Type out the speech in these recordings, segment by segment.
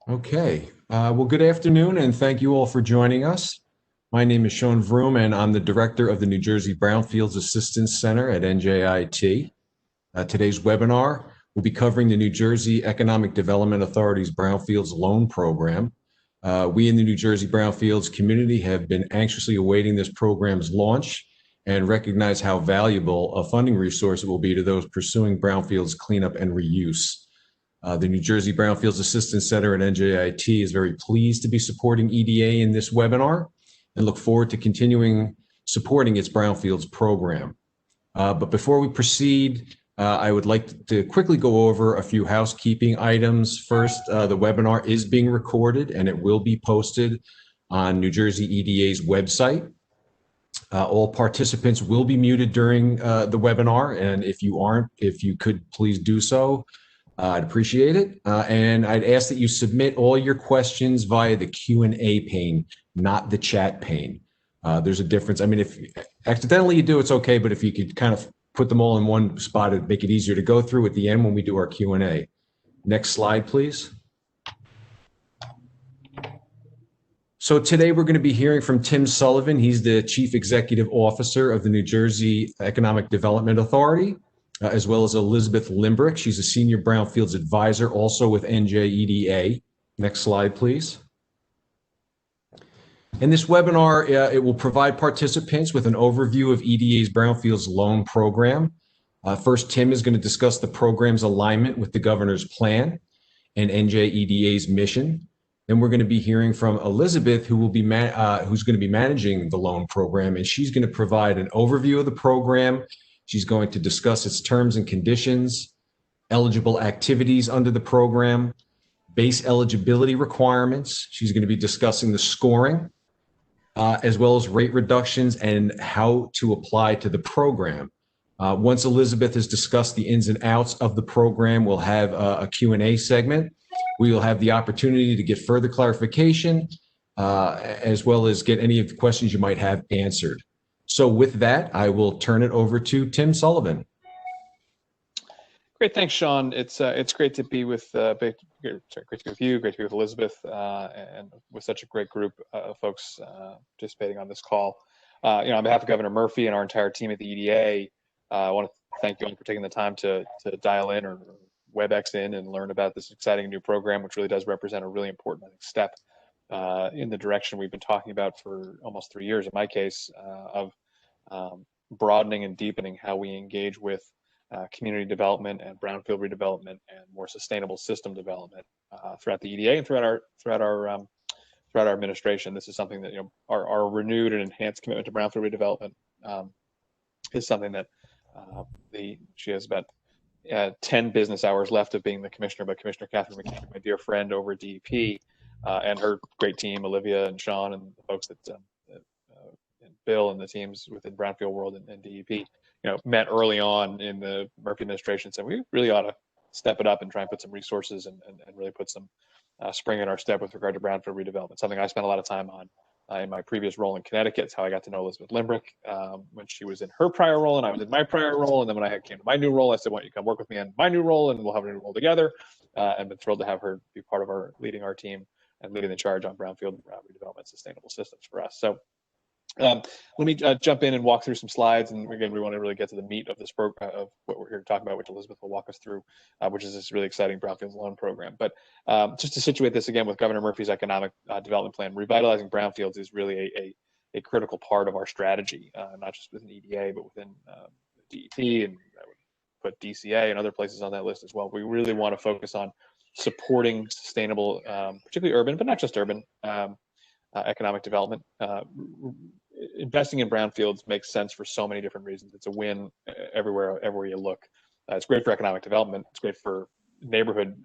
Okay. Well, good afternoon, and thank you all for joining us. My name is Sean Vroom, and I'm the director of the New Jersey Brownfields Assistance Center at NJIT. Today's webinar will be covering the New Jersey Economic Development Authority's Brownfields Loan Program. We in the New Jersey Brownfields community have been anxiously awaiting this program's launch and recognize how valuable a funding resource it will be to those pursuing brownfields cleanup and reuse. The New Jersey Brownfields Assistance Center at NJIT is very pleased to be supporting EDA in this webinar and look forward to continuing supporting its Brownfields program. But before we proceed, I would like to quickly go over a few housekeeping items. First, the webinar is being recorded and it will be posted on New Jersey EDA's website. All participants will be muted during the webinar, and if you could please do so, I'd appreciate it. And I'd ask that you submit all your questions via the Q&A pane, not the chat pane. There's a difference. I mean, if accidentally you do, it's okay, but if you could kind of put them all in one spot, it'd make it easier to go through at the end when we do our Q&A. Next slide, please. So today we're going to be hearing from Tim Sullivan. He's the Chief Executive Officer of the New Jersey Economic Development Authority, as well as Elizbeth Limbrick. She's a Senior Brownfields Advisor, also with NJEDA. Next slide, please. In this webinar, it will provide participants with an overview of EDA's Brownfields Loan Program. First, Tim is going to discuss the program's alignment with the governor's plan and NJEDA's mission. Then we're going to be hearing from Elizabeth, who's going to be managing the loan program, and she's going to provide an overview of the program. She's going to discuss its terms and conditions, eligible activities under the program, base eligibility requirements. She's going to be discussing the scoring, as well as rate reductions and how to apply to the program. Once Elizabeth has discussed the ins and outs of the program, we'll have a Q&A segment. We will have the opportunity to get further clarification, as well as get any of the questions you might have answered. So with that, I will turn it over to Tim Sullivan. Great, thanks, Sean. It's great to be with great to be with you, great to be with Elizabeth, and with such a great group of folks participating on this call. On behalf of Governor Murphy and our entire team at the EDA, I want to thank you all for taking the time to dial in or WebEx in and learn about this exciting new program, which really does represent a really important step in the direction we've been talking about for almost 3 years, in my case, of broadening and deepening how we engage with community development and brownfield redevelopment and more sustainable system development throughout the EDA and throughout our administration. This is something that our renewed and enhanced commitment to brownfield redevelopment is something that she has about 10 business hours left of being the commissioner, but Commissioner Catherine McKee, my dear friend over at DEP, and her great team, Olivia and Sean, and the folks that and Bill and the teams within Brownfield World and DEP, met early on in the Murphy administration and said we really ought to step it up and try and put some resources and really put some spring in our step with regard to brownfield redevelopment. Something I spent a lot of time on in my previous role in Connecticut. It's how I got to know Elizabeth Limbrick when she was in her prior role and I was in my prior role. And then when I came to my new role, I said, why don't you come work with me on my new role and we'll have a new role together. And been thrilled to have her be part of leading our team and leading the charge on brownfield redevelopment sustainable systems for us. So let me jump in and walk through some slides. And again, we want to really get to the meat of this program, of what we're here to talk about, which Elizabeth will walk us through, which is this really exciting Brownfields Loan Program. But just to situate this again with Governor Murphy's economic development plan, revitalizing brownfields is really a critical part of our strategy, not just within EDA, but within DEP, and I would put DCA and other places on that list as well. We really want to focus on supporting sustainable, particularly urban, but not just urban, economic development. Investing in brownfields makes sense for so many different reasons. It's a win everywhere you look. It's great for economic development. It's great for neighborhood,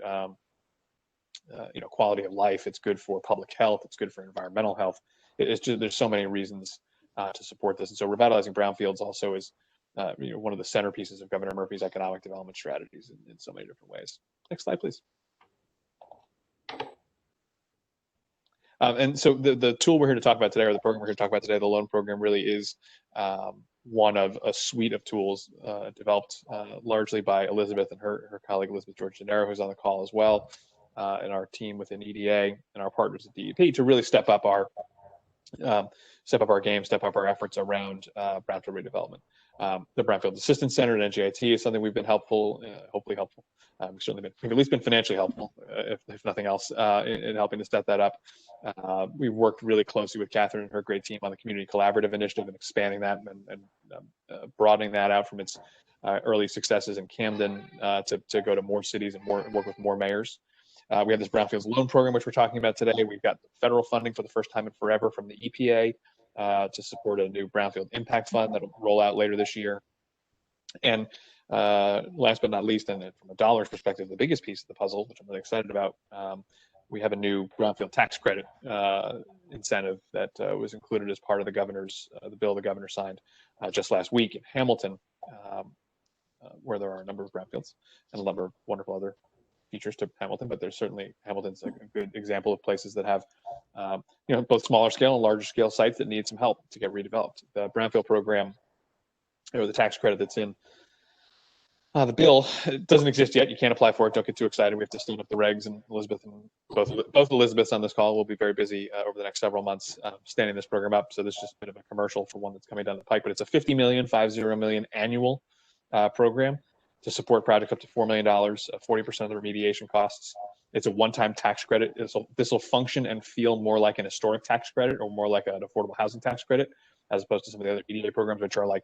quality of life. It's good for public health. It's good for environmental health. It's just, there's so many reasons to support this. And so revitalizing brownfields also is one of the centerpieces of Governor Murphy's economic development strategies in so many different ways. Next slide, please. And so the tool we're here to talk about today, or the program we're here to talk about today, the loan program, really is one of a suite of tools developed largely by Elizabeth and her colleague, Elizabeth George Gennaro, who's on the call as well. and our team within EDA and our partners at DEP to really step up our game, step up our efforts around brownfield redevelopment. The Brownfield Assistance Center at NJIT is something we've been helpful, hopefully helpful. We've at least been financially helpful, if nothing else, in helping to step that up. We've worked really closely with Catherine and her great team on the Community Collaborative Initiative and expanding that and broadening that out from its early successes in Camden to go to more cities and work with more mayors. We have this Brownfields Loan Program, which we're talking about today. We've got federal funding for the first time in forever from the EPA to support a new Brownfield Impact Fund that'll roll out later this year. And last but not least, and from a dollars perspective, the biggest piece of the puzzle, which I'm really excited about, we have a new Brownfield tax credit incentive that was included as part of the bill the governor signed just last week in Hamilton, where there are a number of brownfields and a number of wonderful other features to Hamilton, but there's certainly Hamilton's a good example of places that have both smaller scale and larger scale sites that need some help to get redeveloped. The Brownfield program, or the tax credit that's in the bill, it doesn't exist yet. You can't apply for it. Don't get too excited. We have to stand up the regs, and Elizabeth and both Elizabeths on this call will be very busy over the next several months standing this program up. So this is just a bit of a commercial for one that's coming down the pike, but it's a $50 million annual program to support projects up to $4 million, 40% of the remediation costs. It's a one-time tax credit. This will function and feel more like an historic tax credit or more like an affordable housing tax credit, as opposed to some of the other EDA programs, which are like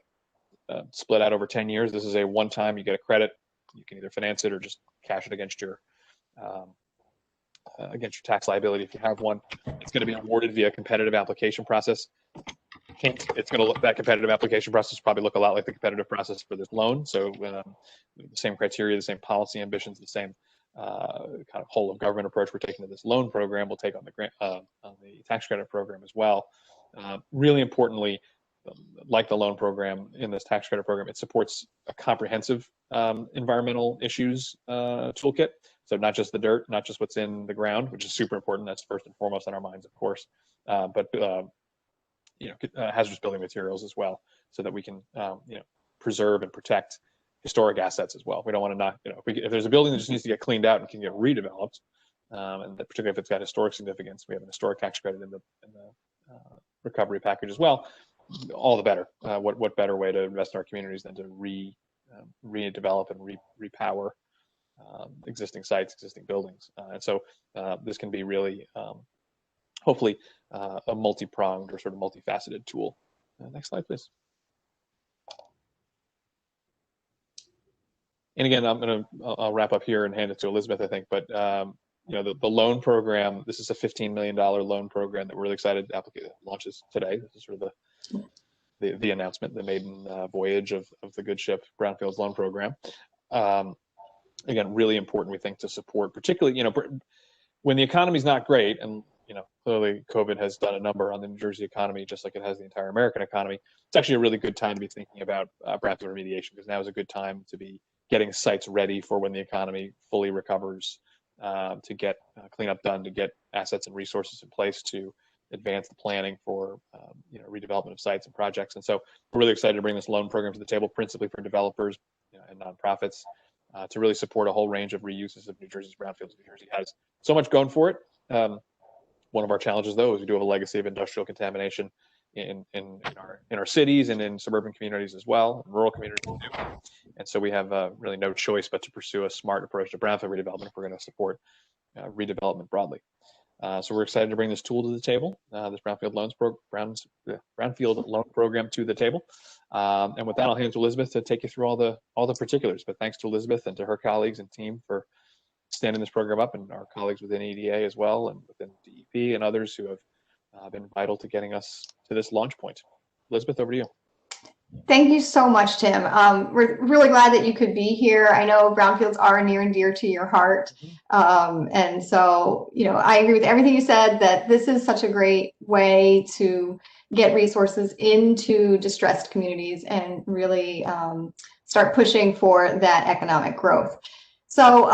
split out over 10 years. This is a one-time, you get a credit. You can either finance it or just cash it against your tax liability if you have one. It's going to be awarded via competitive application process. It's going to look, that competitive application process probably look a lot like the competitive process for this loan. So the same criteria, the same policy ambitions, the same kind of whole of government approach we're taking to this loan program, we'll take on the grant, on the tax credit program as well. Really importantly, like the loan program in this tax credit program, it supports a comprehensive environmental issues toolkit. So not just the dirt, not just what's in the ground, which is super important. That's first and foremost on our minds, of course, but hazardous building materials as well, so that we can preserve and protect historic assets as well. We don't want to knock, if there's a building that just needs to get cleaned out and can get redeveloped, and particularly if it's got historic significance, we have an historic tax credit in the recovery package as well. All the better. What better way to invest in our communities than to redevelop and repower existing sites, existing buildings. And so this can be really, hopefully, a multi-pronged or sort of multifaceted tool. Next slide, please. And again, I'll wrap up here and hand it to Elizabeth, I think. But the loan program, this is a $15 million loan program that we're really excited to applicate. It launches today. This is sort of the announcement, the maiden voyage of the good ship Brownfields Loan Program. Again, really important, we think, to support, particularly when the economy's not great, and clearly COVID has done a number on the New Jersey economy, just like it has the entire American economy. It's actually a really good time to be thinking about brownfield remediation, because now is a good time to be getting sites ready for when the economy fully recovers, to get cleanup done, to get assets and resources in place to advance the planning for redevelopment of sites and projects. And so we're really excited to bring this loan program to the table, principally for developers and nonprofits, to really support a whole range of reuses of New Jersey's brownfields. New Jersey has so much going for it. One of our challenges, though, is we do have a legacy of industrial contamination in our cities and in suburban communities as well, and rural communities too. And so we have really no choice but to pursue a smart approach to brownfield redevelopment if we're going to support redevelopment broadly. So we're excited to bring this tool to the table, this Brownfield Loan Program to the table. And with that, I'll hand it to Elizabeth to take you through all the particulars. But thanks to Elizabeth and to her colleagues and team for standing this program up, and our colleagues within EDA as well, and within DEP and others who have been vital to getting us to this launch point. Elizabeth, over to you. Thank you so much, Tim. We're really glad that you could be here. I know brownfields are near and dear to your heart. And so, I agree with everything you said, that this is such a great way to get resources into distressed communities and really start pushing for that economic growth. So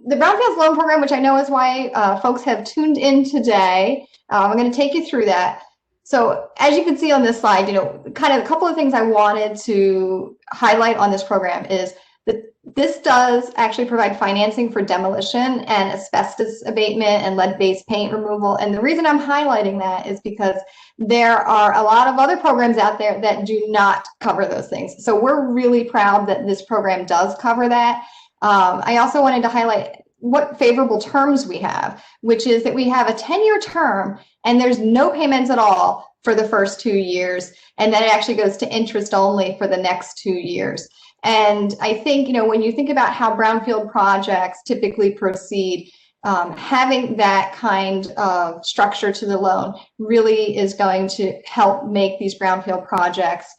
the Brownfields Loan Program, which I know is why folks have tuned in today, I'm going to take you through that. So as you can see on this slide, kind of a couple of things I wanted to highlight on this program is that This does actually provide financing for demolition and asbestos abatement and lead-based paint removal. And the reason I'm highlighting that is because there are a lot of other programs out there that do not cover those things. So we're really proud that this program does cover that. I also wanted to highlight what favorable terms we have, which is that we have a 10-year term and there's no payments at all for the first 2 years. And then it actually goes to interest only for the next 2 years. And I think, you know, when you think about how brownfield projects typically proceed, having that kind of structure to the loan really is going to help make these brownfield projects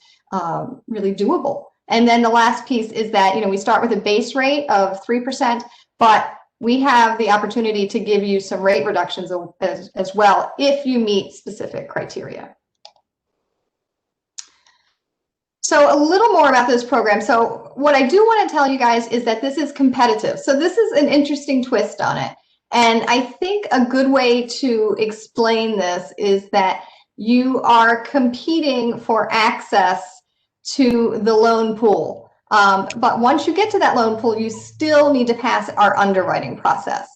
really doable. And then the last piece is that, you know, we start with a base rate of 3%, but we have the opportunity to give you some rate reductions as well if you meet specific criteria. So a little more about this program. So what I do want to tell you guys is that this is competitive. So this is an interesting twist on it. And I think a good way to explain this is that you are competing for access to the loan pool. But once you get to that loan pool, you still need to pass our underwriting process.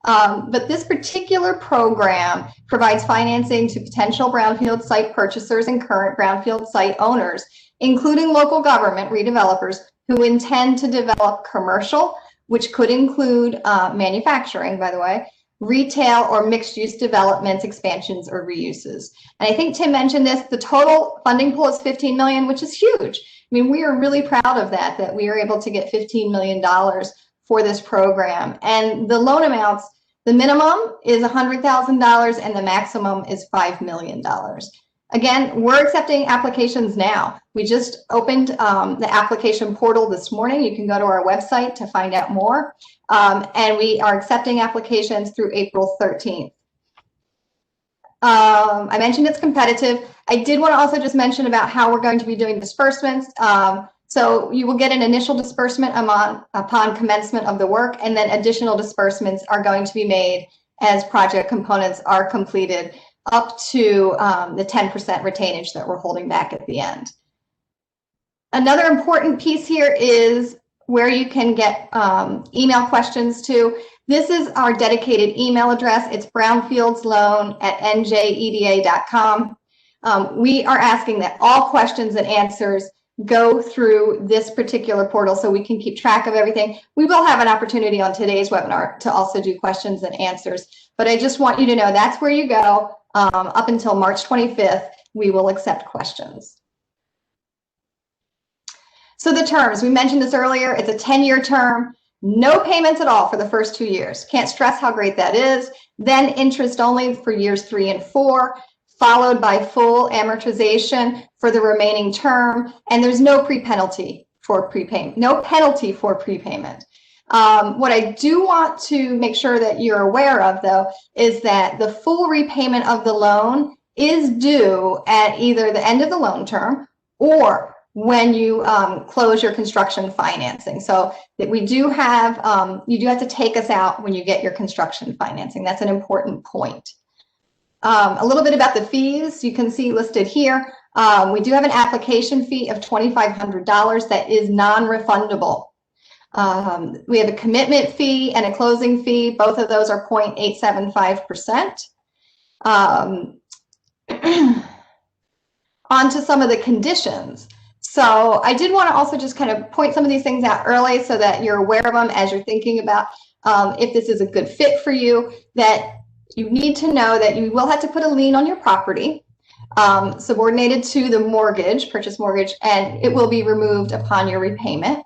But this particular program provides financing to potential brownfield site purchasers and current brownfield site owners, including local government redevelopers who intend to develop commercial, which could include manufacturing, by the way, retail or mixed-use developments, expansions, or reuses. And I think Tim mentioned this, the total funding pool is $15 million, which is huge. I mean, we are really proud of that we are able to get $15 million for this program. And the loan amounts, the minimum is $100,000 and the maximum is $5 million. Again, we're accepting applications now. We just opened the application portal this morning. You can go to our website to find out more. And we are accepting applications through April 13th. I mentioned it's competitive. I did want to also just mention about how we're going to be doing disbursements. So you will get an initial disbursement upon commencement of the work, and then additional disbursements are going to be made as project components are completed, up to the 10% retainage that we're holding back at the end. Another important piece here is where you can get email questions to. This is our dedicated email address. It's brownfieldsloan@njeda.com. We are asking that all questions and answers go through this particular portal so we can keep track of everything. We will have an opportunity on today's webinar to also do questions and answers, but I just want you to know that's where you go. Up until March 25th, we will accept questions. So the terms, we mentioned this earlier, it's a 10-year term, no payments at all for the first 2 years. Can't stress how great that is. Then interest only for years 3 and 4, followed by full amortization for the remaining term. And there's no penalty for prepayment. What I do want to make sure that you're aware of, though, is that the full repayment of the loan is due at either the end of the loan term or when you close your construction financing. So that we do have, you do have to take us out when you get your construction financing. That's an important point. A little bit about the fees you can see listed here. We do have an application fee of $2,500 that is non-refundable. We have a commitment fee and a closing fee. Both of those are 0.875%. On to some of the conditions. So I did want to also just kind of point some of these things out early so that you're aware of them as you're thinking about if this is a good fit for you, that you need to know that you will have to put a lien on your property subordinated to the mortgage, purchase mortgage, and it will be removed upon your repayment.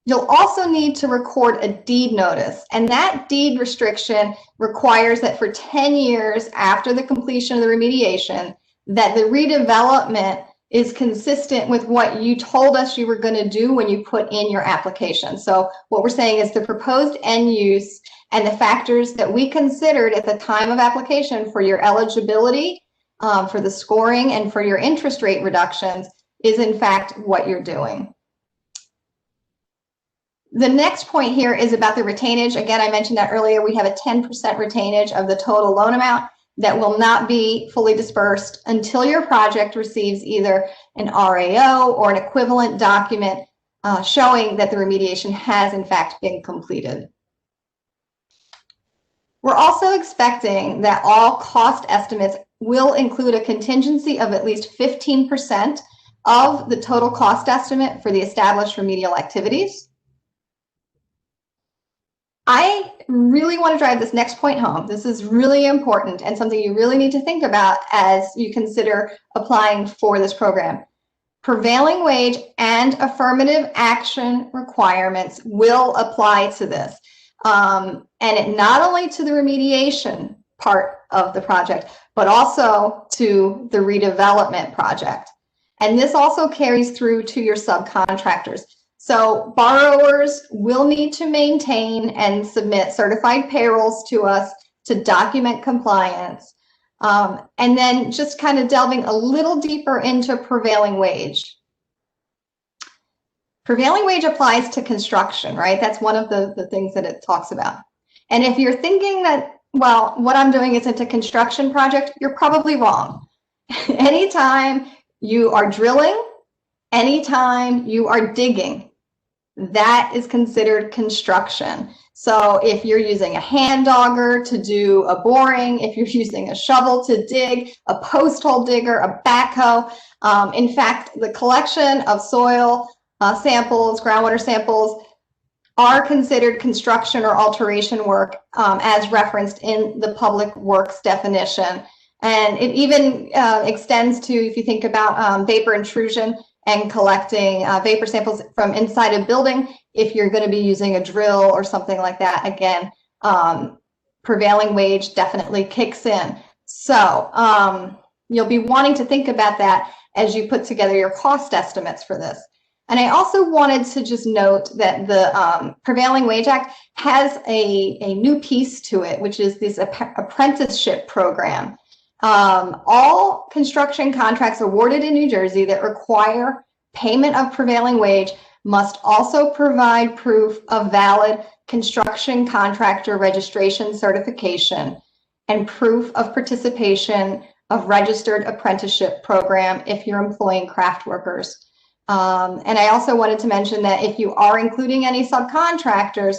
You'll also need to record a deed notice, and that deed restriction requires that for 10 years after the completion of the remediation, that the redevelopment is consistent with what you told us you were going to do when you put in your application. So what we're saying is the proposed end use and the factors that we considered at the time of application for your eligibility, for the scoring, and for your interest rate reductions is in fact what you're doing. The next point here is about the retainage. Again, I mentioned that earlier. We have a 10% retainage of the total loan amount that will not be fully dispersed until your project receives either an RAO or an equivalent document showing that the remediation has in fact been completed. We're also expecting that all cost estimates will include a contingency of at least 15% of the total cost estimate for the established remedial activities. I really want to drive this next point home. This is really important and something you really need to think about as you consider applying for this program. Prevailing wage and affirmative action requirements will apply to this. And it not only to the remediation part of the project, but also to the redevelopment project. And this also carries through to your subcontractors. So borrowers will need to maintain and submit certified payrolls to us to document compliance. And then just kind of delving a little deeper into prevailing wage. Prevailing wage applies to construction, right? That's one of the things that it talks about. And if you're thinking that, well, what I'm doing isn't a construction project, you're probably wrong. Anytime you are drilling, anytime you are digging, that is considered construction. So if you're using a hand auger to do a boring, if you're using a shovel to dig, a post hole digger, a backhoe, in fact, the collection of soil samples, groundwater samples, are considered construction or alteration work as referenced in the public works definition. And it even extends to, if you think about vapor intrusion and collecting vapor samples from inside a building, if you're going to be using a drill or something like that, again, prevailing wage definitely kicks in. So you'll be wanting to think about that as you put together your cost estimates for this. And I also wanted to just note that the Prevailing Wage Act has a new piece to it, which is this apprenticeship program. All construction contracts awarded in New Jersey that require payment of prevailing wage must also provide proof of valid construction contractor registration certification and proof of participation of registered apprenticeship program if you're employing craft workers. And I also wanted to mention that if you are including any subcontractors,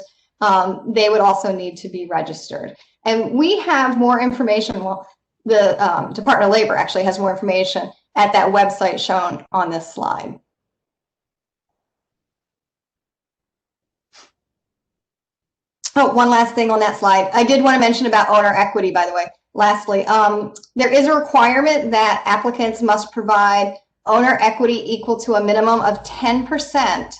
they would also need to be registered. And we have more information. Well, the Department of Labor actually has more information at that website shown on this slide. Oh, one last thing on that slide. I did want to mention about owner equity, by the way. Lastly, there is a requirement that applicants must provide owner equity equal to a minimum of 10%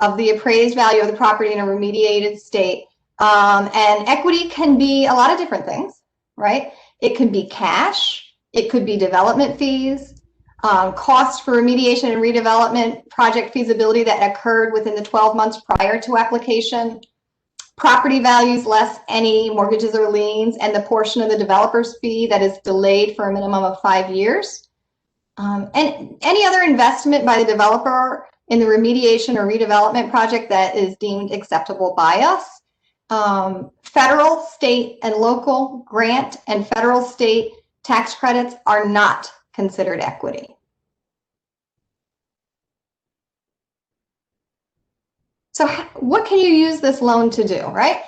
of the appraised value of the property in a remediated state. And equity can be a lot of different things, right? It could be cash, it could be development fees, costs for remediation and redevelopment project feasibility that occurred within the 12 months prior to application, property values less any mortgages or liens, and the portion of the developer's fee that is delayed for a minimum of 5 years. And any other investment by the developer in the remediation or redevelopment project that is deemed acceptable by us. Federal, state, and local grant and federal state tax credits are not considered equity. So what can you use this loan to do, right?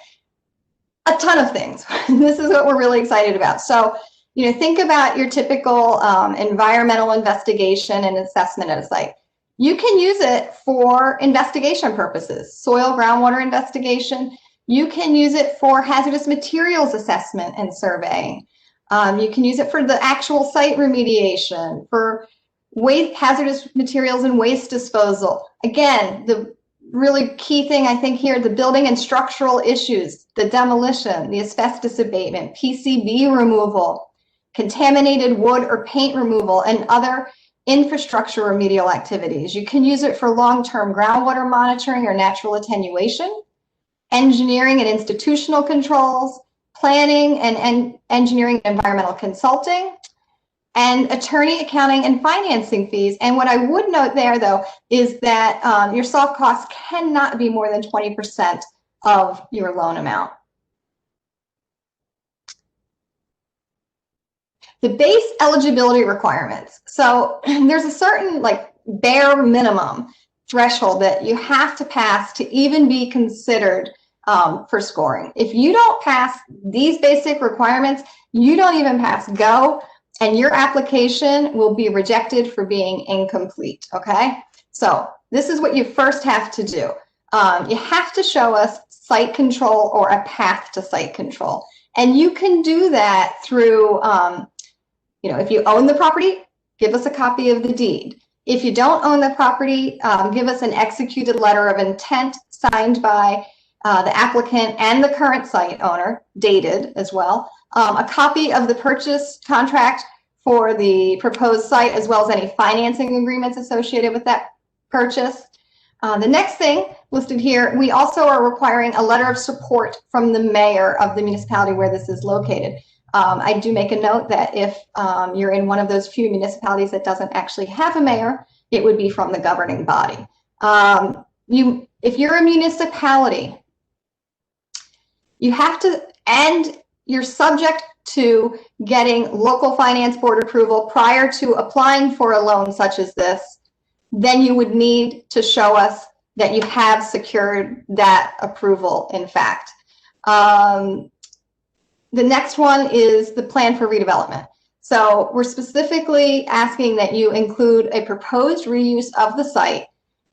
A ton of things. This is what we're really excited about. So, you know, think about your typical environmental investigation and assessment at a site. You can use it for investigation purposes, soil groundwater investigation. You can use it for hazardous materials assessment and surveying. You can use it for the actual site remediation, for waste, hazardous materials and waste disposal. Again, the really key thing I think here, the building and structural issues, the demolition, the asbestos abatement, PCB removal, contaminated wood or paint removal, and other infrastructure remedial activities. You can use it for long-term groundwater monitoring or natural attenuation, engineering and institutional controls, planning and engineering and environmental consulting, and attorney, accounting, and financing fees. And what I would note there, though, is that your soft costs cannot be more than 20% of your loan amount. The base eligibility requirements. So there's a certain bare minimum threshold that you have to pass to even be considered for scoring. If you don't pass these basic requirements, you don't even pass go, and your application will be rejected for being incomplete, okay? So this is what you first have to do. You have to show us site control or a path to site control. And you can do that through, if you own the property, give us a copy of the deed. If you don't own the property, give us an executed letter of intent signed by the applicant and the current site owner, dated as well. A copy of the purchase contract for the proposed site, as well as any financing agreements associated with that purchase. The next thing listed here, we also are requiring a letter of support from the mayor of the municipality where this is located. I do make a note that if you're in one of those few municipalities that doesn't actually have a mayor, it would be from the governing body. If you're a municipality, you have to, and you're subject to getting local finance board approval prior to applying for a loan such as this, then you would need to show us that you have secured that approval, in fact. The next one is the plan for redevelopment. So we're specifically asking that you include a proposed reuse of the site,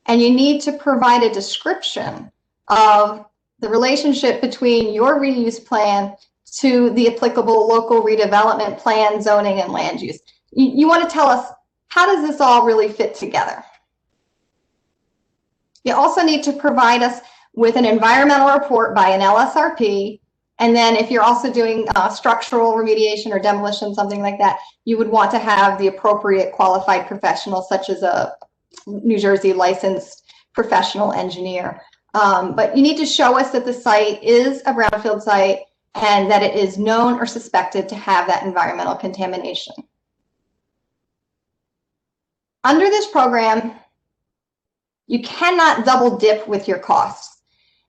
and you need to provide a description of the relationship between your reuse plan to the applicable local redevelopment plan, zoning, and land use. You want to tell us, how does this all really fit together? You also need to provide us with an environmental report by an LSRP. And then if you're also doing structural remediation or demolition, something like that, you would want to have the appropriate qualified professional, such as a New Jersey licensed professional engineer. But you need to show us that the site is a brownfield site and that it is known or suspected to have that environmental contamination. Under this program, you cannot double dip with your costs.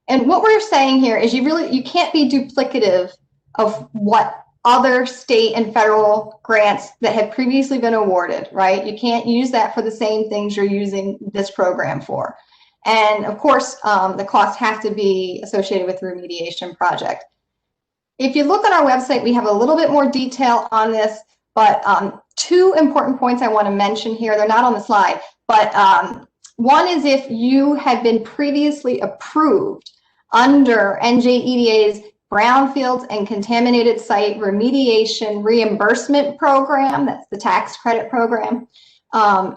And what we're saying here is you can't be duplicative of what other state and federal grants that have previously been awarded, right? You can't use that for the same things you're using this program for. And of course, the costs have to be associated with the remediation project. If you look on our website, we have a little bit more detail on this, but two important points I want to mention here. They're not on the slide, but one is if you had been previously approved under NJEDA's Brownfields and Contaminated Site Remediation Reimbursement Program, that's the tax credit program,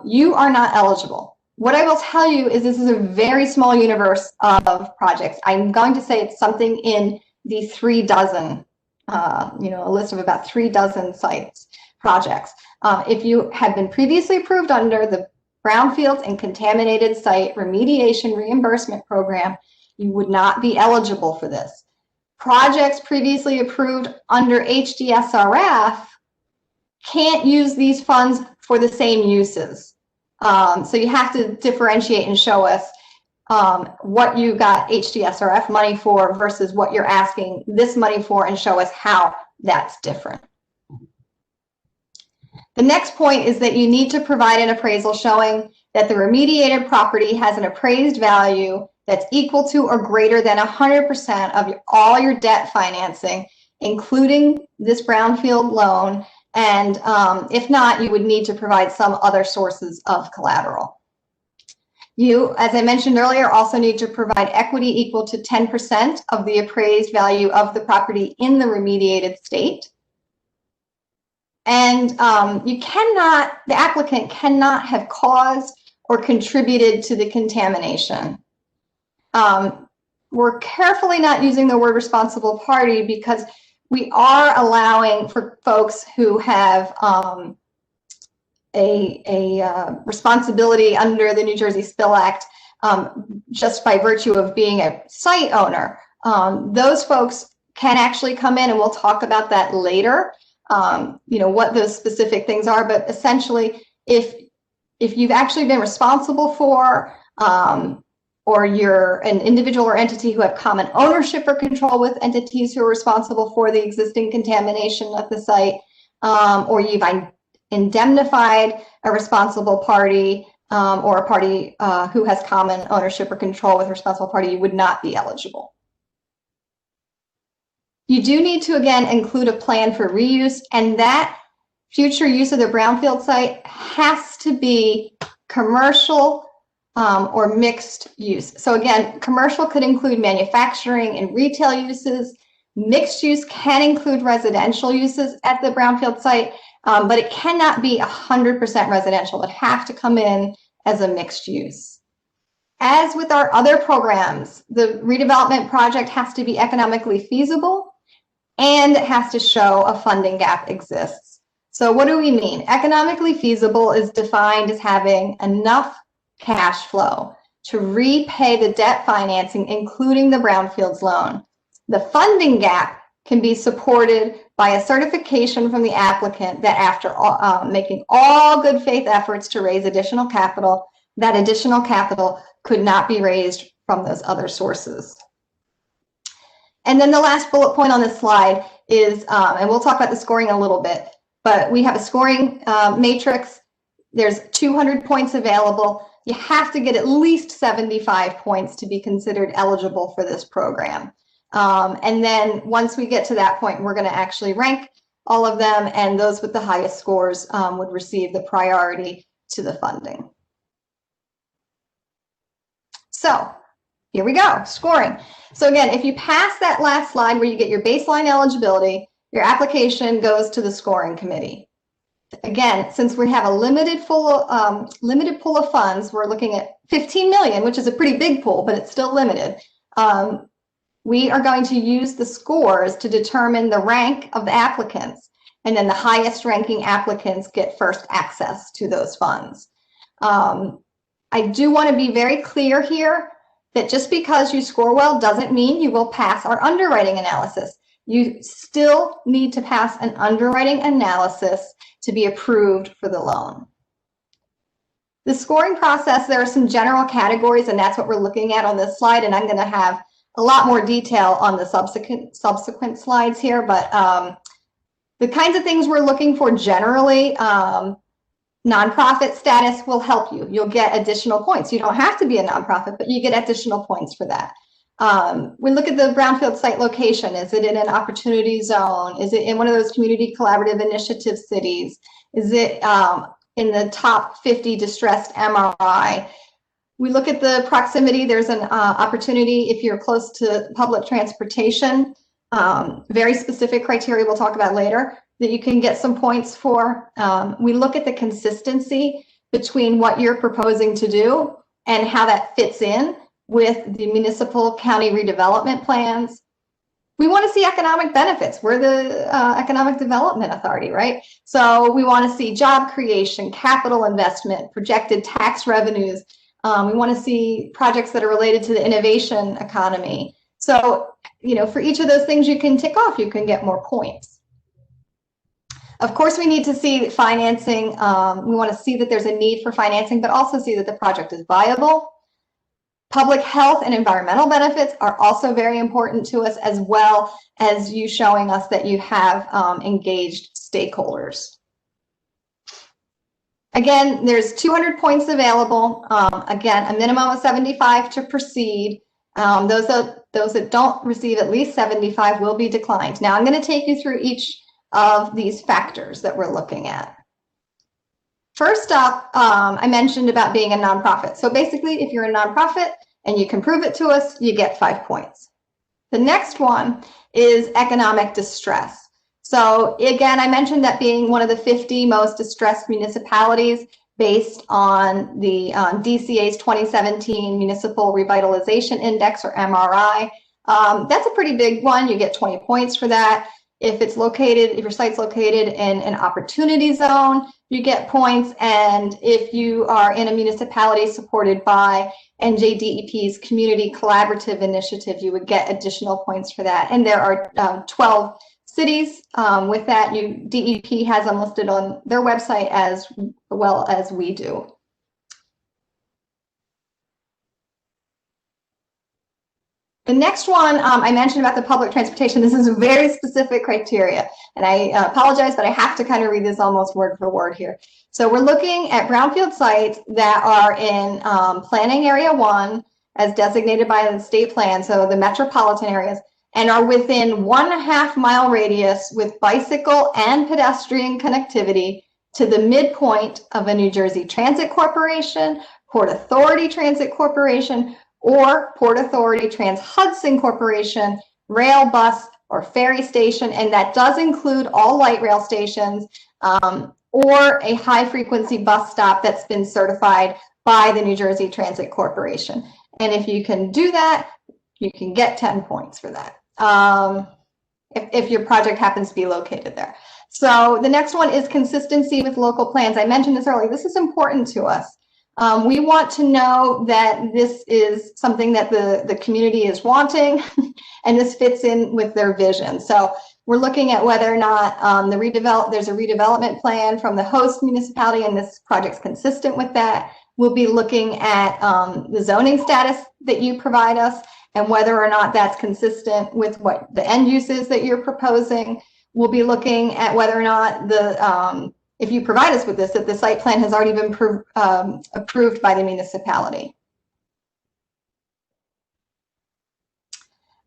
you are not eligible. What I will tell you is this is a very small universe of projects. I'm going to say it's something in the 3 dozen, a list of about 3 dozen sites, projects. If you had been previously approved under the Brownfields and Contaminated Site Remediation Reimbursement Program, you would not be eligible for this. Projects previously approved under HDSRF can't use these funds for the same uses. So you have to differentiate and show us what you got HDSRF money for versus what you're asking this money for, and show us how that's different. The next point is that you need to provide an appraisal showing that the remediated property has an appraised value that's equal to or greater than 100% of all your debt financing, including this brownfield loan. And if not, you would need to provide some other sources of collateral. You, as I mentioned earlier, also need to provide equity equal to 10% of the appraised value of the property in the remediated state. And the applicant cannot have caused or contributed to the contamination. We're carefully not using the word responsible party because we are allowing for folks who have a responsibility under the New Jersey Spill Act just by virtue of being a site owner. Those folks can actually come in, and we'll talk about that later, what those specific things are. But essentially, if you've actually been responsible for, or you're an individual or entity who have common ownership or control with entities who are responsible for the existing contamination of the site, or you've indemnified a responsible party, or a party who has common ownership or control with a responsible party, you would not be eligible. You do need to, again, include a plan for reuse, and that future use of the brownfield site has to be commercial or mixed use. So again, commercial could include manufacturing and retail uses. Mixed use can include residential uses at the brownfield site, but it cannot be 100% residential. It would have to come in as a mixed use. As with our other programs, the redevelopment project has to be economically feasible, and it has to show a funding gap exists. So what do we mean? Economically feasible is defined as having enough cash flow to repay the debt financing, including the Brownfields loan. The funding gap can be supported by a certification from the applicant that after making all good faith efforts to raise additional capital, that additional capital could not be raised from those other sources. And then the last bullet point on this slide is, and we'll talk about the scoring a little bit, but we have a scoring matrix. There's 200 points available. You have to get at least 75 points to be considered eligible for this program. And then once we get to that point, we're going to actually rank all of them, and those with the highest scores would receive the priority to the funding. So here we go, scoring. So again, if you pass that last slide where you get your baseline eligibility, your application goes to the scoring committee. Again, since we have a limited pool of funds, we're looking at 15 million, which is a pretty big pool, but it's still limited. We are going to use the scores to determine the rank of the applicants, and then the highest ranking applicants get first access to those funds. I do want to be very clear here that just because you score well doesn't mean you will pass our underwriting analysis. You still need to pass an underwriting analysis to be approved for the loan. The scoring process, there are some general categories, and that's what we're looking at on this slide, and I'm going to have a lot more detail on the subsequent slides here, but the kinds of things we're looking for generally, nonprofit status will help you. You'll get additional points. You don't have to be a nonprofit, but you get additional points for that. We look at the brownfield site location. Is it in an opportunity zone? Is it in one of those community collaborative initiative cities? Is it in the top 50 distressed MRI? We look at the proximity. There's an opportunity if you're close to public transportation. Very specific criteria we'll talk about later that you can get some points for. We look at the consistency between what you're proposing to do and how that fits in with the municipal county redevelopment plans. We want to see economic benefits. We're the economic development authority, right? So we want to see job creation, capital investment, projected tax revenues. We want to see projects that are related to the innovation economy. So, you know, for each of those things you can tick off, you can get more points. Of course, we need to see financing. We want to see that there's a need for financing, but also see that the project is viable. Public health and environmental benefits are also very important to us, as well as you showing us that you have engaged stakeholders. Again, there's 200 points available. Again, a minimum of 75 to proceed. Those that don't receive at least 75 will be declined. Now, I'm going to take you through each of these factors that we're looking at. First up, I mentioned about being a nonprofit. So basically, if you're a nonprofit and you can prove it to us, you get 5 points. The next one is economic distress. So again, I mentioned that being one of the 50 most distressed municipalities based on the DCA's 2017 Municipal Revitalization Index, or MRI. That's a pretty big one. You get 20 points for that. If your site's located in an opportunity zone, you get points. And if you are in a municipality supported by NJDEP's Community Collaborative Initiative, you would get additional points for that. And there are 12 cities with that. DEP has them listed on their website as well as we do. The next one I mentioned about the public transportation. This is a very specific criteria, and I apologize, but I have to kind of read this almost word for word here. So we're looking at brownfield sites that are in planning area 1 as designated by the state plan, so the metropolitan areas, and are within 1.5 mile radius with bicycle and pedestrian connectivity to the midpoint of a New Jersey Transit Corporation, Port Authority Transit Corporation, or Port Authority Trans-Hudson Corporation, rail, bus, or ferry station, and that does include all light rail stations, or a high-frequency bus stop that's been certified by the New Jersey Transit Corporation. And if you can do that, you can get 10 points for that, if your project happens to be located there. So the next one is consistency with local plans. I mentioned this earlier. This is important to us. We want to know that this is something that the community is wanting, and this fits in with their vision. So we're looking at whether or not there's a redevelopment plan from the host municipality, and this project's consistent with that. We'll be looking at the zoning status that you provide us, and whether or not that's consistent with what the end use is that you're proposing. We'll be looking at whether or not if you provide us with this, that the site plan has already been approved by the municipality.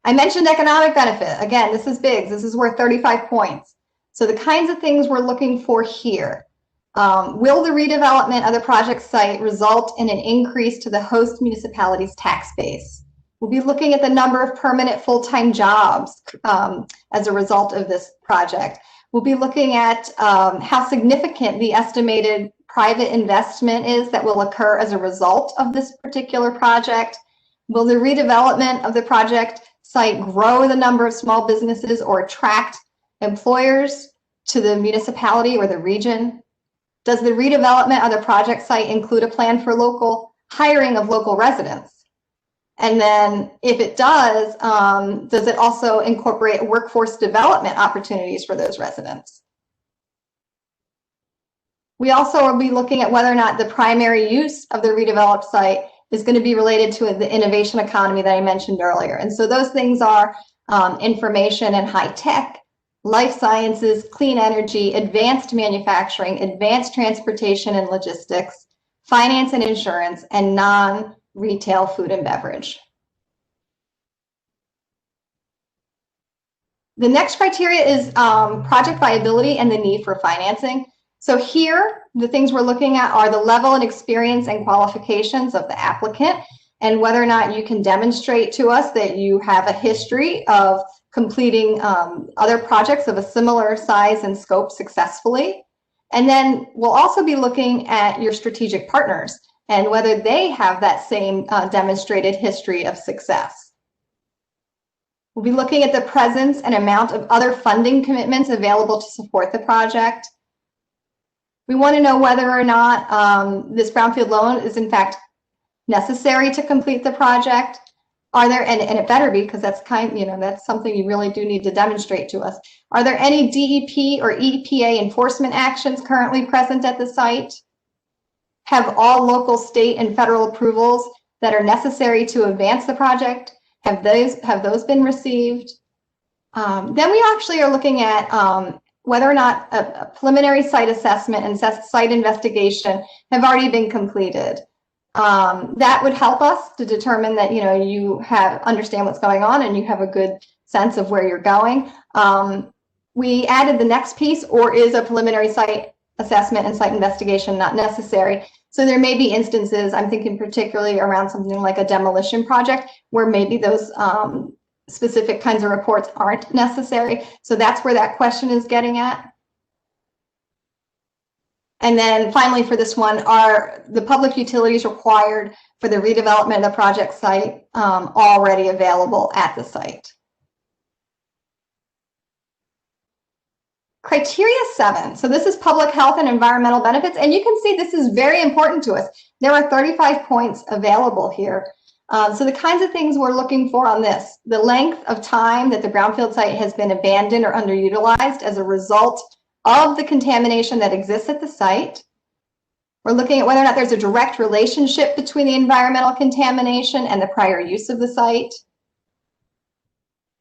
I mentioned economic benefit. Again, this is big. This is worth 35 points. So the kinds of things we're looking for here. Will the redevelopment of the project site result in an increase to the host municipality's tax base? We'll be looking at the number of permanent full-time jobs as a result of this project. We'll be looking at how significant the estimated private investment is that will occur as a result of this particular project. Will the redevelopment of the project site grow the number of small businesses or attract employers to the municipality or the region? Does the redevelopment of the project site include a plan for local hiring of local residents? And then if it does it also incorporate workforce development opportunities for those residents? We also will be looking at whether or not the primary use of the redeveloped site is going to be related to the innovation economy that I mentioned earlier. And so those things are information and high tech, life sciences, clean energy, advanced manufacturing, advanced transportation and logistics, finance and insurance, and non-retail food and beverage. The next criteria is project viability and the need for financing. So here, the things we're looking at are the level and experience and qualifications of the applicant, and whether or not you can demonstrate to us that you have a history of completing other projects of a similar size and scope successfully. And then we'll also be looking at your strategic partners and whether they have that same demonstrated history of success. We'll be looking at the presence and amount of other funding commitments available to support the project. We want to know whether or not this brownfield loan is in fact necessary to complete the project. Are there, and it better be, because that's that's something you really do need to demonstrate to us. Are there any DEP or EPA enforcement actions currently present at the site? Have all local, state, and federal approvals that are necessary to advance the project, have those been received? Then we actually are looking at whether or not a preliminary site assessment and site investigation have already been completed. That would help us to determine that you understand what's going on and you have a good sense of where you're going. We added the next piece, or is a preliminary site assessment and site investigation not necessary? So there may be instances, I'm thinking particularly around something like a demolition project, where maybe those specific kinds of reports aren't necessary. So that's where that question is getting at. And then finally for this one, are the public utilities required for the redevelopment of the project site already available at the site? Criteria 7. So this is public health and environmental benefits. And you can see this is very important to us. There are 35 points available here. So the kinds of things we're looking for on this: the length of time that the brownfield site has been abandoned or underutilized as a result of the contamination that exists at the site. We're looking at whether or not there's a direct relationship between the environmental contamination and the prior use of the site.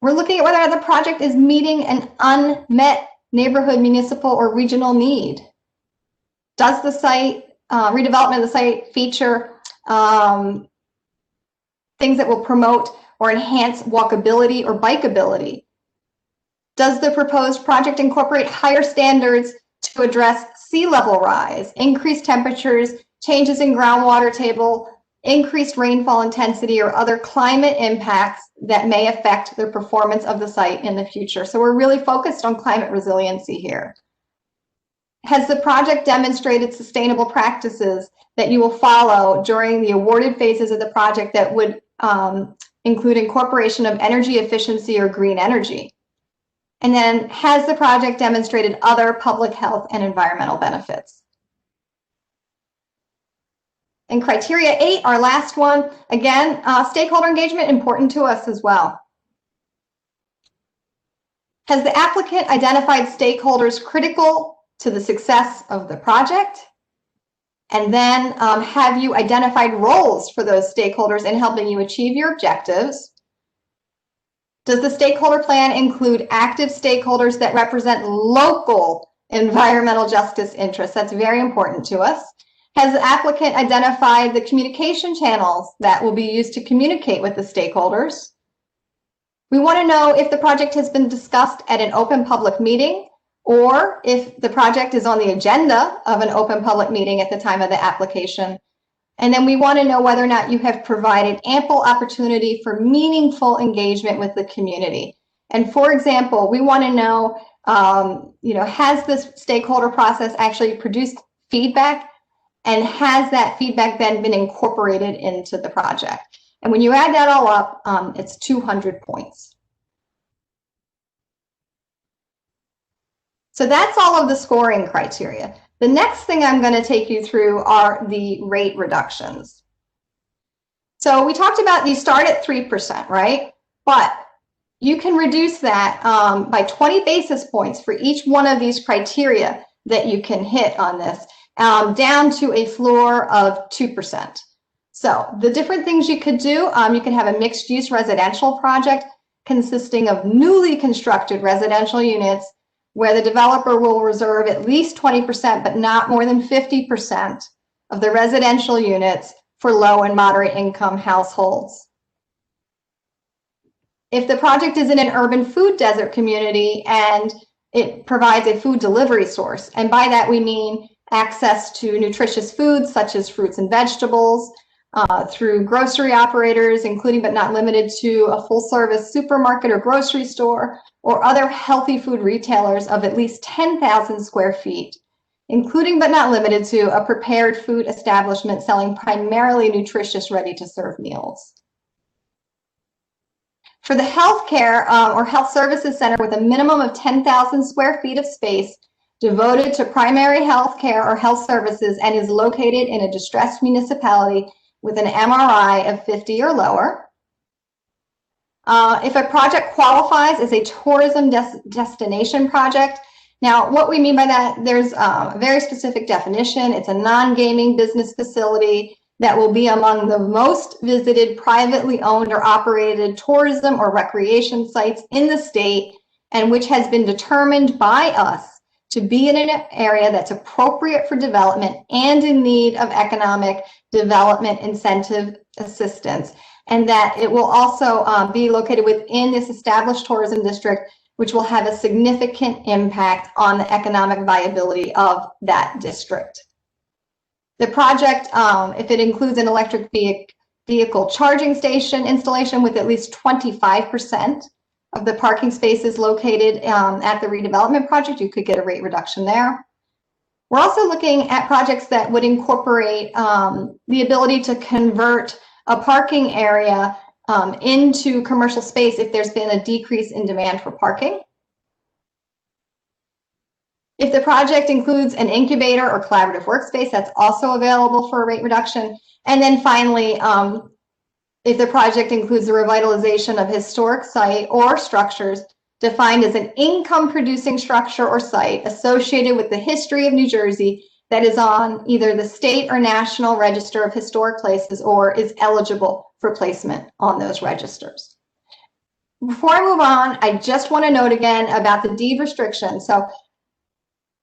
We're looking at whether the project is meeting an unmet neighborhood, municipal, or regional need. Does the site, redevelopment of the site feature things that will promote or enhance walkability or bikeability? Does the proposed project incorporate higher standards to address sea level rise, increased temperatures, changes in groundwater table, increased rainfall intensity, or other climate impacts that may affect the performance of the site in the future? So we're really focused on climate resiliency here. Has the project demonstrated sustainable practices that you will follow during the awarded phases of the project that would include incorporation of energy efficiency or green energy? And then, has the project demonstrated other public health and environmental benefits? And criteria 8, our last one, again, stakeholder engagement, important to us as well. Has the applicant identified stakeholders critical to the success of the project? And then have you identified roles for those stakeholders in helping you achieve your objectives? Does the stakeholder plan include active stakeholders that represent local environmental justice interests? That's very important to us. Has the applicant identified the communication channels that will be used to communicate with the stakeholders? We want to know if the project has been discussed at an open public meeting, or if the project is on the agenda of an open public meeting at the time of the application. And then we want to know whether or not you have provided ample opportunity for meaningful engagement with the community. And for example, we want to know, has this stakeholder process actually produced feedback, and has that feedback then been incorporated into the project? And when you add that all up, it's 200 points. So that's all of the scoring criteria. The next thing I'm going to take you through are the rate reductions. So we talked about you start at 3%, right? But you can reduce that by 20 basis points for each one of these criteria that you can hit on this, down to a floor of 2%. So the different things you could do, you can have a mixed-use residential project consisting of newly constructed residential units where the developer will reserve at least 20%, but not more than 50% of the residential units for low and moderate income households. If the project is in an urban food desert community and it provides a food delivery source, and by that we mean access to nutritious foods such as fruits and vegetables through grocery operators, including but not limited to a full-service supermarket or grocery store, or other healthy food retailers of at least 10,000 square feet, including but not limited to a prepared food establishment selling primarily nutritious, ready-to-serve meals. For the healthcare or health services center with a minimum of 10,000 square feet of space devoted to primary health care or health services and is located in a distressed municipality with an MRI of 50 or lower. If a project qualifies as a tourism destination project, now what we mean by that, there's a very specific definition. It's a non-gaming business facility that will be among the most visited privately owned or operated tourism or recreation sites in the state, and which has been determined by us to be in an area that's appropriate for development and in need of economic development incentive assistance, and that it will also be located within this established tourism district, which will have a significant impact on the economic viability of that district. The project, if it includes an electric vehicle charging station installation with at least 25% of the parking spaces located at the redevelopment project, you could get a rate reduction there. We're also looking at projects that would incorporate the ability to convert a parking area into commercial space if there's been a decrease in demand for parking. If the project includes an incubator or collaborative workspace, that's also available for a rate reduction. And then finally, if the project includes the revitalization of historic site or structures defined as an income-producing structure or site associated with the history of New Jersey that is on either the state or national register of historic places or is eligible for placement on those registers. before I move on, I just want to note again about the deed restriction. So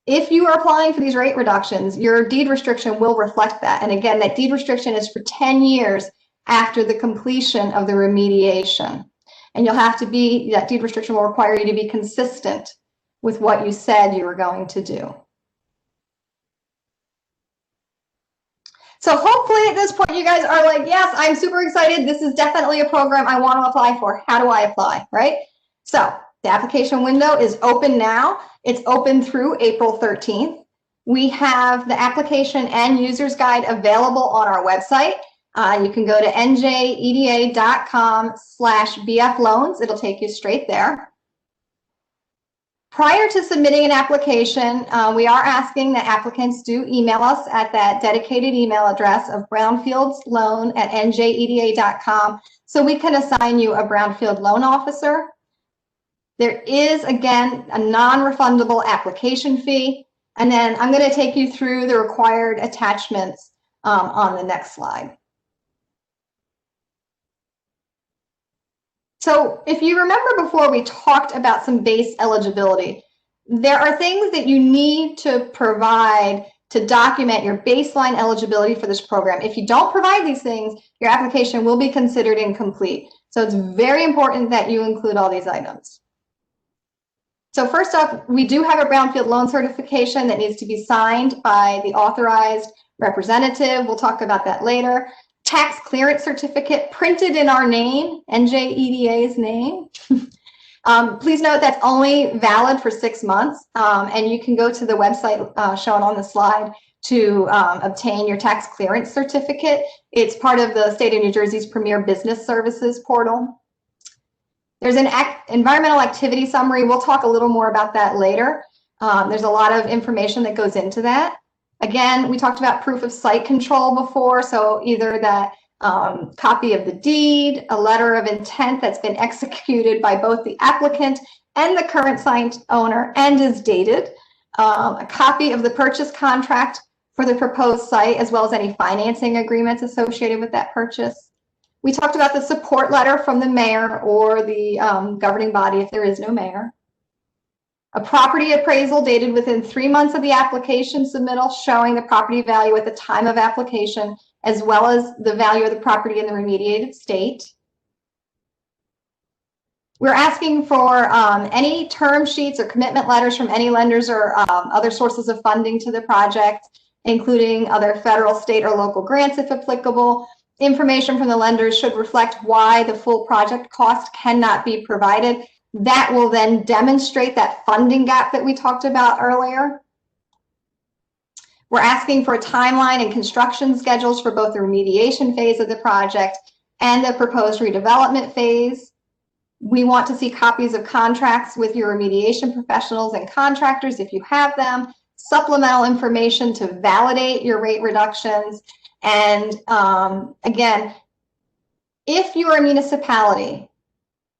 if you are applying for these rate reductions, your deed restriction will reflect that. And again, that deed restriction is for 10 years after the completion of the remediation. And you'll have to be, that deed restriction will require you to be consistent with what you said you were going to do. So hopefully at this point you guys are like, yes, I'm super excited. This is definitely a program I want to apply for. How do I apply, right? So the application window is open now. It's open through April 13th. We have the application and user's guide available on our website. You can go to njeda.com/bfloans. It'll take you straight there. Prior to submitting an application, we are asking that applicants do email us at that dedicated email address of brownfieldsloan@njeda.com so we can assign you a Brownfield loan officer. There is, again, a non-refundable application fee. And then I'm going to take you through the required attachments on the next slide. So if you remember before, we talked about some base eligibility. There are things that you need to provide to document your baseline eligibility for this program. If you don't provide these things, your application will be considered incomplete. So it's very important that you include all these items. So first up, we do have a Brownfield loan certification that needs to be signed by the authorized representative. We'll talk about that later. Tax clearance certificate printed in our name, NJEDA's name. Please note that's only valid for 6 months, and you can go to the website shown on the slide to obtain your tax clearance certificate. It's part of the state of New Jersey's premier business services portal. There's an environmental activity summary. We'll talk a little more about that later. There's a lot of information that goes into that. Again, we talked about proof of site control before, so either that copy of the deed, a letter of intent that's been executed by both the applicant and the current site owner and is dated, a copy of the purchase contract for the proposed site, as well as any financing agreements associated with that purchase. We talked about the support letter from the mayor or the governing body if there is no mayor. A property appraisal dated within 3 months of the application submittal showing the property value at the time of application, as well as the value of the property in the remediated state. We're asking for any term sheets or commitment letters from any lenders or other sources of funding to the project, including other federal, state, or local grants if applicable. Information from the lenders should reflect why the full project cost cannot be provided. That will then demonstrate that funding gap that we talked about earlier. We're asking for a timeline and construction schedules for both the remediation phase of the project and the proposed redevelopment phase. We want to see copies of contracts with your remediation professionals and contractors if you have them, supplemental information to validate your rate reductions. And again, if you are a municipality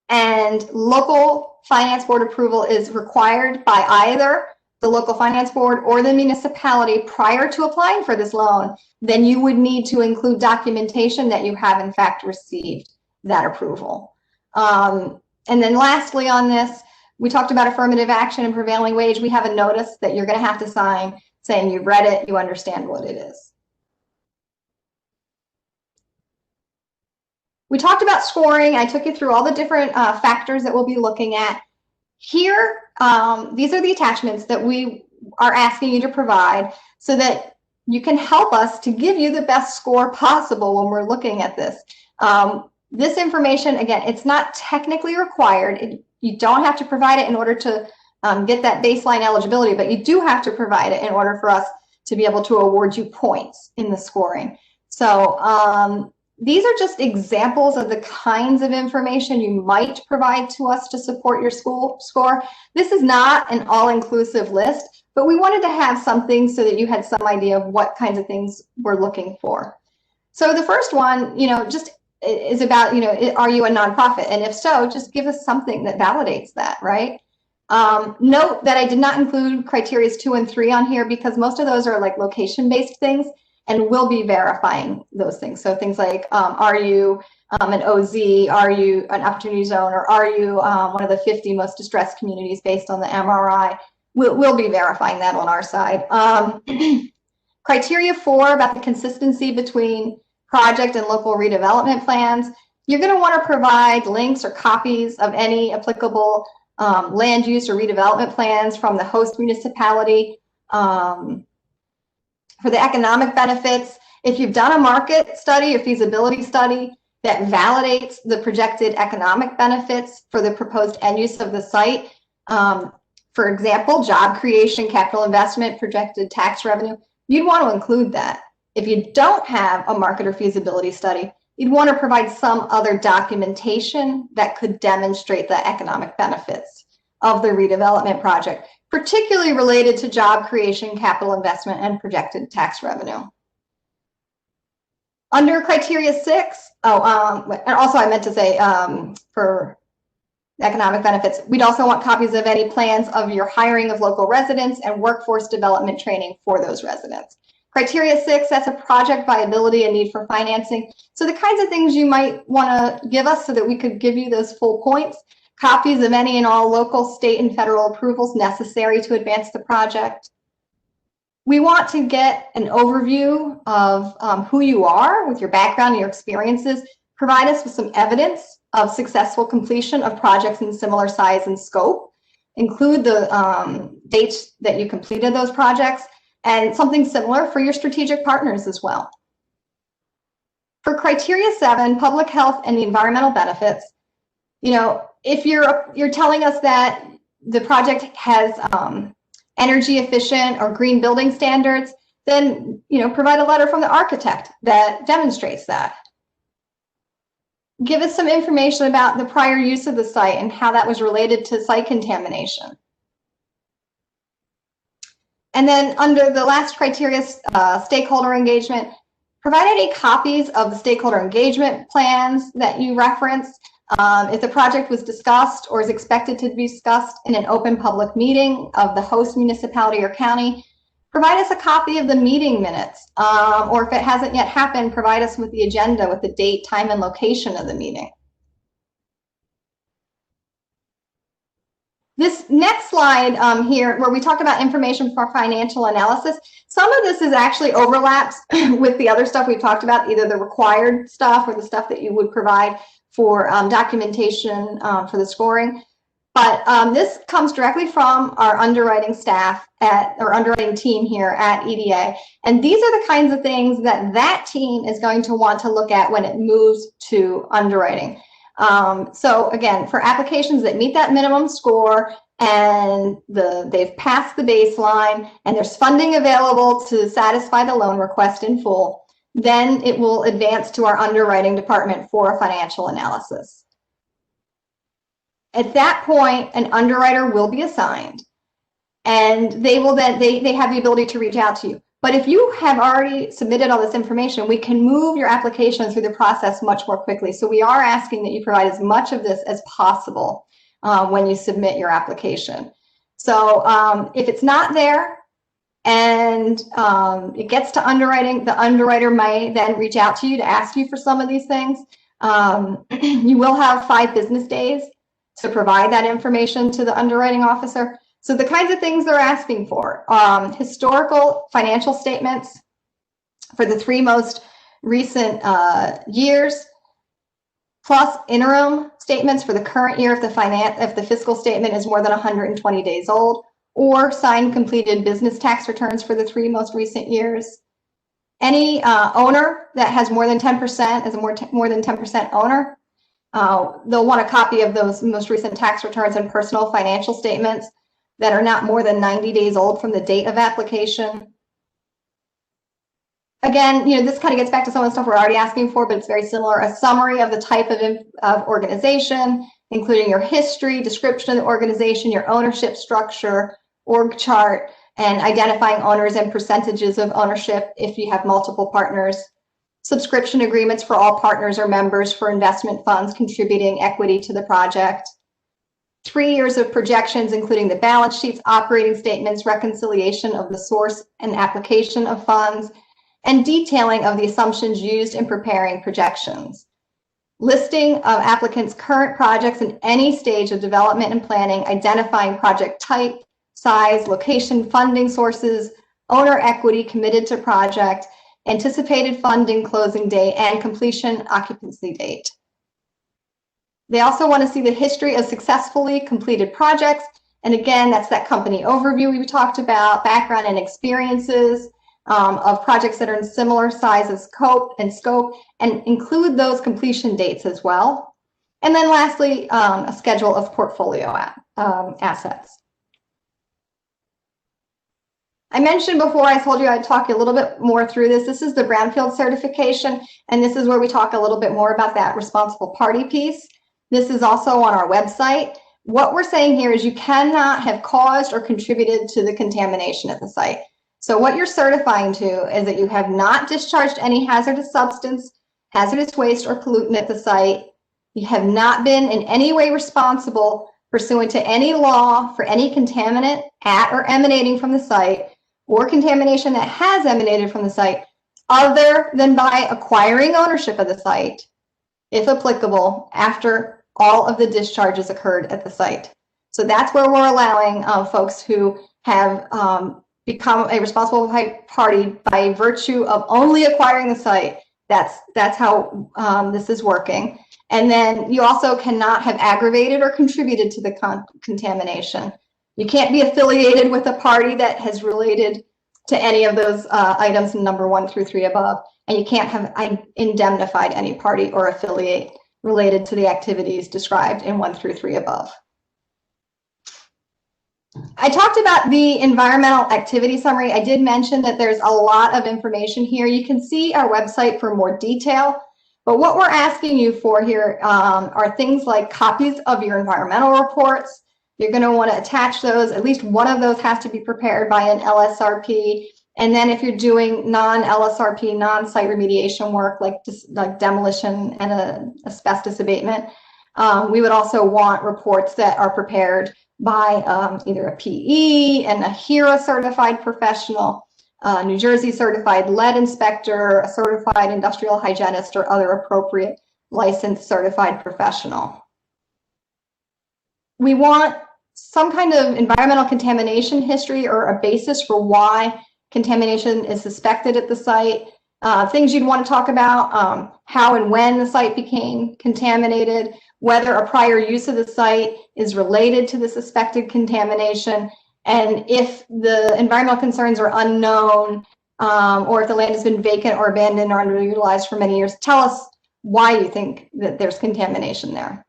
and local finance board approval is required by either the local finance board or the municipality prior to applying for this loan, then you would need to include documentation that you have in fact received that approval. And then lastly on this, we talked about affirmative action and prevailing wage. We have a notice that you're going to have to sign saying you've read it, you understand what it is. We talked about scoring. I took you through all the different factors that we'll be looking at. Here, these are the attachments that we are asking you to provide so that you can help us to give you the best score possible when we're looking at this. This information, again, it's not technically required. You don't have to provide it in order to get that baseline eligibility, but you do have to provide it in order for us to be able to award you points in the scoring. So these are just examples of the kinds of information you might provide to us to support your school score. This is not an all-inclusive list, but we wanted to have something so that you had some idea of what kinds of things we're looking for. So the first one, just is about, are you a nonprofit? And if so, just give us something that validates that, right? Note that I did not include criteria 2 and 3 on here because most of those are like location-based things, and we'll be verifying those things. So things like, are you an OZ? Are you an opportunity zone, or are you one of the 50 most distressed communities based on the MRI? We'll be verifying that on our side. Criteria 4 about the consistency between project and local redevelopment plans. You're going to want to provide links or copies of any applicable land use or redevelopment plans from the host municipality. For the economic benefits, if you've done a market study or feasibility study that validates the projected economic benefits for the proposed end use of the site, for example, job creation, capital investment, projected tax revenue, you'd want to include that. If you don't have a market or feasibility study, you'd want to provide some other documentation that could demonstrate the economic benefits of the redevelopment project, particularly related to job creation, capital investment, and projected tax revenue. Under criteria 6, and also I meant to say for economic benefits, we'd also want copies of any plans of your hiring of local residents and workforce development training for those residents. Criteria 6, that's a project viability and need for financing. So the kinds of things you might want to give us so that we could give you those full points. Copies of any and all local, state, and federal approvals necessary to advance the project. We want to get an overview of who you are with your background and your experiences. Provide us with some evidence of successful completion of projects in similar size and scope. Include the dates that you completed those projects, and something similar for your strategic partners as well. For criteria 7, public health and the environmental benefits, you know, if you're telling us that the project has energy efficient or green building standards, then, you know, provide a letter from the architect that demonstrates that. Give us some information about the prior use of the site and how that was related to site contamination. And then under the last criteria, stakeholder engagement, provide any copies of the stakeholder engagement plans that you referenced. If the project was discussed or is expected to be discussed in an open public meeting of the host municipality or county, provide us a copy of the meeting minutes. Or if it hasn't yet happened, provide us with the agenda with the date, time, and location of the meeting. This next slide here, where we talk about information for financial analysis, some of this is actually overlaps with the other stuff we've talked about, either the required stuff or the stuff that you would provide for documentation for the scoring. But this comes directly from our underwriting staff or underwriting team here at EDA. And these are the kinds of things that that team is going to want to look at when it moves to underwriting. So again, for applications that meet that minimum score and they've passed the baseline and there's funding available to satisfy the loan request in full, then it will advance to our underwriting department for a financial analysis. At that point, an underwriter will be assigned, and they will then they have the ability to reach out to you. But if you have already submitted all this information, we can move your application through the process much more quickly. So we are asking that you provide as much of this as possible when you submit your application. So if it's not there and it gets to underwriting, the underwriter may then reach out to you to ask you for some of these things. You will have 5 business days to provide that information to the underwriting officer. So the kinds of things they're asking for, historical financial statements for the 3 most recent years, plus interim statements for the current year if the fiscal statement is more than 120 days old, or signed completed business tax returns for the 3 most recent years. Any owner that has more than 10%, as a more than 10% owner, they'll want a copy of those most recent tax returns and personal financial statements that are not more than 90 days old from the date of application. Again, you know, this kind of gets back to some of the stuff we're already asking for, but it's very similar. A summary of the type of organization, including your history, description of the organization, your ownership structure, org chart, and identifying owners and percentages of ownership if you have multiple partners. Subscription agreements for all partners or members for investment funds contributing equity to the project. 3 years of projections, including the balance sheets, operating statements, reconciliation of the source and application of funds, and detailing of the assumptions used in preparing projections. listing of applicants' current projects in any stage of development and planning, identifying project type, size, location, funding sources, owner equity committed to project, anticipated funding closing date, and completion occupancy date. They also want to see the history of successfully completed projects. And again, that's that company overview we talked about, background and experiences of projects that are in similar size of scope, and include those completion dates as well. And then lastly, a schedule of portfolio assets. I mentioned before, I told you I'd talk a little bit more through this. This is the Brownfield certification, and this is where we talk a little bit more about that responsible party piece. This is also on our website. What we're saying here is you cannot have caused or contributed to the contamination at the site. So what you're certifying to is that you have not discharged any hazardous substance, hazardous waste, or pollutant at the site. You have not been in any way responsible pursuant to any law for any contaminant at or emanating from the site, or contamination that has emanated from the site, other than by acquiring ownership of the site, if applicable, after all of the discharges occurred at the site. So that's where we're allowing folks who have become a responsible party by virtue of only acquiring the site. That's how this is working. And then you also cannot have aggravated or contributed to the contamination. You can't be affiliated with a party that has related to any of those items in number 1 through 3 above. And you can't have indemnified any party or affiliate related to the activities described in 1 through 3 above. I talked about the environmental activity summary. I did mention that there's a lot of information here. You can see our website for more detail, but what we're asking you for here are things like copies of your environmental reports. You're going to want to attach those. At least one of those has to be prepared by an LSRP. And then if you're doing non-LSRP, non-site remediation work like demolition and asbestos abatement, we would also want reports that are prepared by either a PE and a HERA certified professional, New Jersey certified lead inspector, a certified industrial hygienist, or other appropriate licensed certified professional. We want some kind of environmental contamination history or a basis for why contamination is suspected at the site. Things you'd want to talk about, how and when the site became contaminated, whether a prior use of the site is related to the suspected contamination, and if the environmental concerns are unknown, or if the land has been vacant or abandoned or underutilized for many years. Tell us why you think that there's contamination there.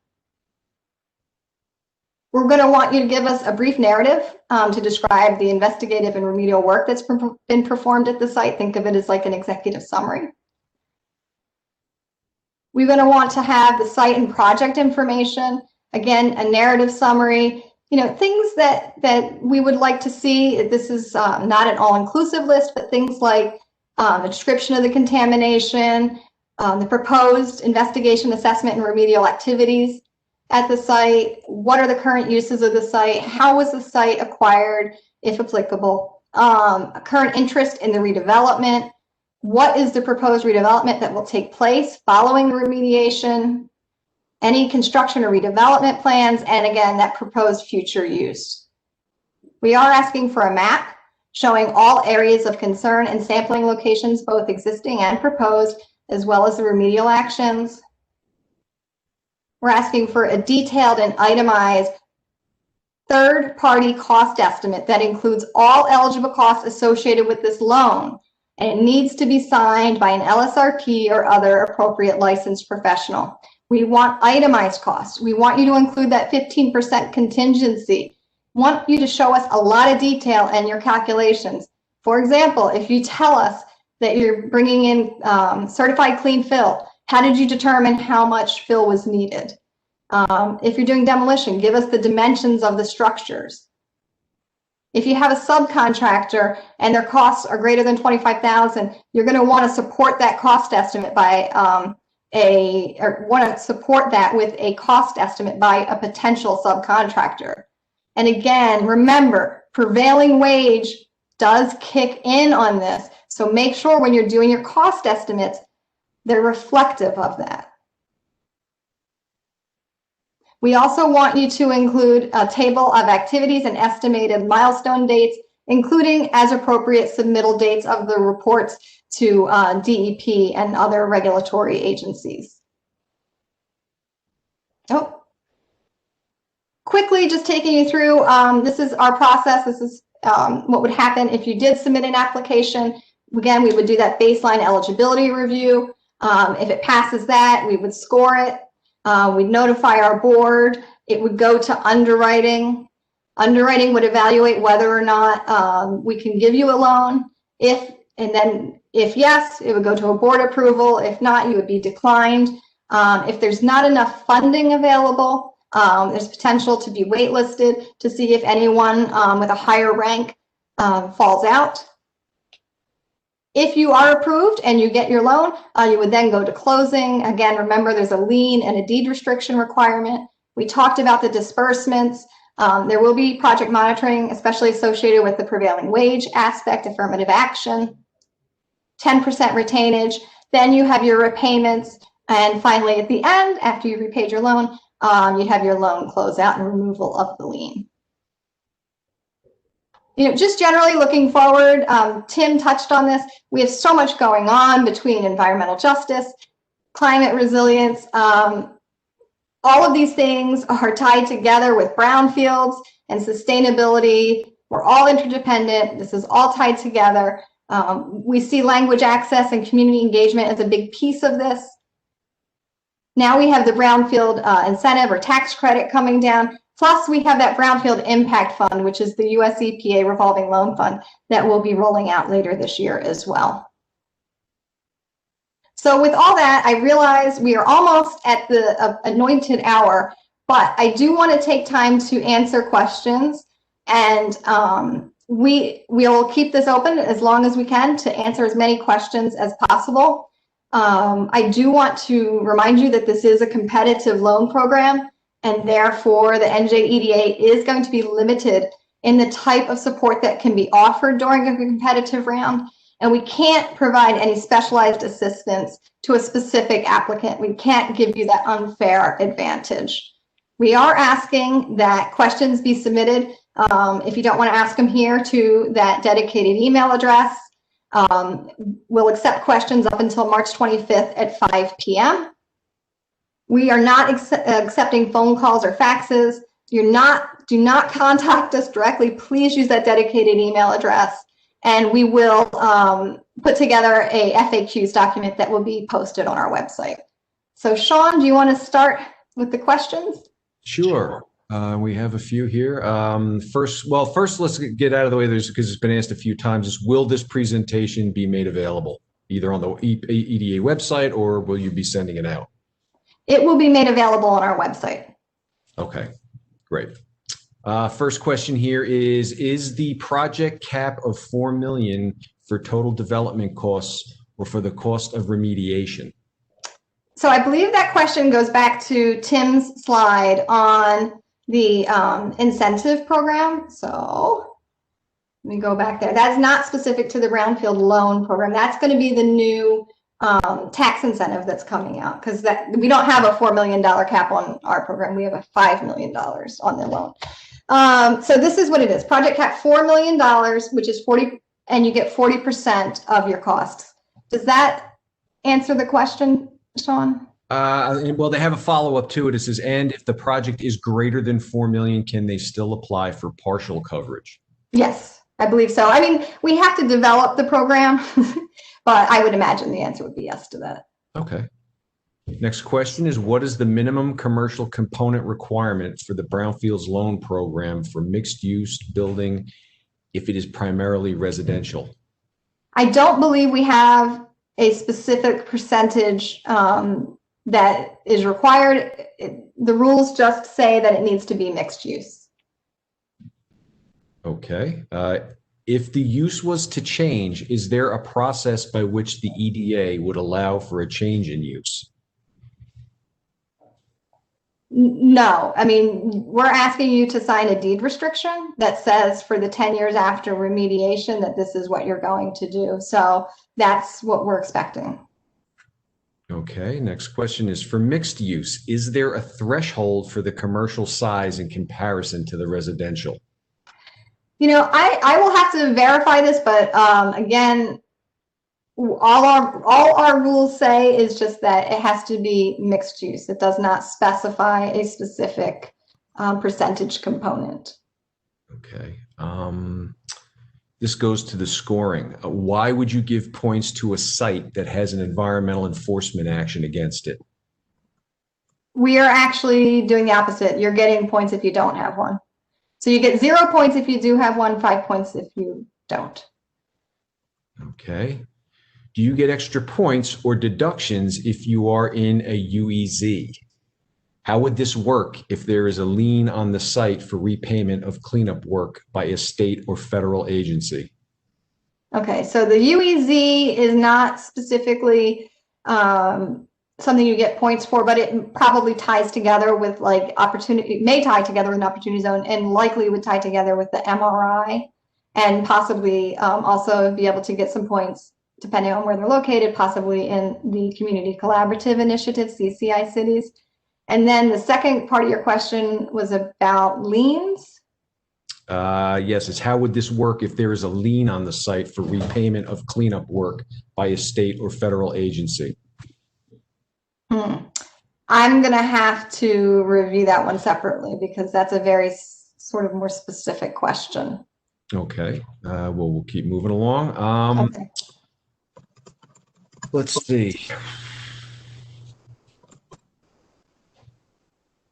We're going to want you to give us a brief narrative to describe the investigative and remedial work that's been performed at the site. Think of it as like an executive summary. We're going to want to have the site and project information. Again, a narrative summary, things that we would like to see. This is not an all-inclusive list, but things like a description of the contamination, the proposed investigation, assessment, and remedial activities at the site. What are the current uses of the site? How was the site acquired, if applicable? A current interest in the redevelopment. What is the proposed redevelopment that will take place following the remediation? Any construction or redevelopment plans, and again, that proposed future use. We are asking for a map showing all areas of concern and sampling locations, both existing and proposed, as well as the remedial actions. We're asking for a detailed and itemized third-party cost estimate that includes all eligible costs associated with this loan, and it needs to be signed by an LSRP or other appropriate licensed professional. We want itemized costs. We want you to include that 15% contingency. We want you to show us a lot of detail in your calculations. For example, if you tell us that you're bringing in certified clean fill, how did you determine how much fill was needed? If you're doing demolition, give us the dimensions of the structures. If you have a subcontractor and their costs are greater than $25,000, you're going to want to support that cost estimate by support that with a cost estimate by a potential subcontractor. And again, remember, prevailing wage does kick in on this. So make sure when you're doing your cost estimates, they're reflective of that. We also want you to include a table of activities and estimated milestone dates, including as appropriate submittal dates of the reports to DEP and other regulatory agencies. Oh, quickly just taking you through, this is our process. This is what would happen if you did submit an application. Again, we would do that baseline eligibility review. If it passes that, we would score it. We'd notify our board. It would go to underwriting. Underwriting would evaluate whether or not we can give you a loan. If yes, it would go to a board approval. If not, you would be declined. If there's not enough funding available, there's potential to be waitlisted to see if anyone with a higher rank falls out. If you are approved and you get your loan, you would then go to closing. Again, remember there's a lien and a deed restriction requirement. We talked about the disbursements. There will be project monitoring, especially associated with the prevailing wage aspect, affirmative action, 10% retainage. Then you have your repayments. And finally, at the end, after you've repaid your loan, you'd have your loan closeout and removal of the lien. Just generally looking forward, Tim touched on this. We have so much going on between environmental justice, climate resilience. All of these things are tied together with brownfields and sustainability. We're all interdependent. This is all tied together. We see language access and community engagement as a big piece of this. Now we have the Brownfield incentive or tax credit coming down. Plus, we have that Brownfield Impact Fund, which is the US EPA revolving loan fund that will be rolling out later this year as well. So with all that, I realize we are almost at the anointed hour, but I do want to take time to answer questions, and we will keep this open as long as we can to answer as many questions as possible. I do want to remind you that this is a competitive loan program, and therefore the NJEDA is going to be limited in the type of support that can be offered during a competitive round. And we can't provide any specialized assistance to a specific applicant. We can't give you that unfair advantage. We are asking that questions be submitted, if you don't want to ask them here, to that dedicated email address. We'll accept questions up until March 25th at 5 p.m. We are not accepting phone calls or faxes. Do not contact us directly. Please use that dedicated email address, and we will put together a FAQs document that will be posted on our website. So Sean, do you want to start with the questions? Sure. We have a few here. First, let's get out of the way, because it's been asked a few times, is will this presentation be made available either on the EDA website, or will you be sending it out? It will be made available on our website. Okay, great. First question here is the project cap of $4 million for total development costs or for the cost of remediation? So I believe that question goes back to Tim's slide on the incentive program. So let me go back there. That's not specific to the Brownfield Loan Program. That's going to be the new tax incentive that's coming out, because we don't have a $4 million cap on our program. We have a $5 million on the loan. So this is what it is. Project cap $4 million, which is 40, and you get 40% of your costs. Does that answer the question, Sean? Well, they have a follow-up to it. It says, and if the project is greater than $4 million, can they still apply for partial coverage? Yes, I believe so. I mean, we have to develop the program, but I would imagine the answer would be yes to that. Okay. Next question is, what is the minimum commercial component requirement for the Brownfields Loan Program for mixed-use building if it is primarily residential? I don't believe we have a specific percentage that is required. The rules just say that it needs to be mixed use. Okay. If the use was to change, is there a process by which the EDA would allow for a change in use? No, I mean, we're asking you to sign a deed restriction that says for the 10 years after remediation that this is what you're going to do. So that's what we're expecting. Okay, next question is for mixed use. Is there a threshold for the commercial size in comparison to the residential? You know, I will have to verify this, but again, all our rules say is just that it has to be mixed use. It does not specify a specific percentage component. Okay. This goes to the scoring. Why would you give points to a site that has an environmental enforcement action against it? We are actually doing the opposite. You're getting points if you don't have one. So you get 0 points if you do have one, 5 points if you don't. Okay. Do you get extra points or deductions if you are in a UEZ? How would this work if there is a lien on the site for repayment of cleanup work by a state or federal agency? Okay, so the UEZ is not specifically something you get points for, but it probably ties together with like opportunity, it may tie together with an opportunity zone and likely would tie together with the MRI and possibly also be able to get some points depending on where they're located, possibly in the Community Collaborative Initiative, CCI cities. And then the second part of your question was about liens. Yes, it's how would this work if there is a lien on the site for repayment of cleanup work by a state or federal agency? I'm going to have to review that one separately because that's a very sort of more specific question. Okay, well, we'll keep moving along. Okay. Let's see.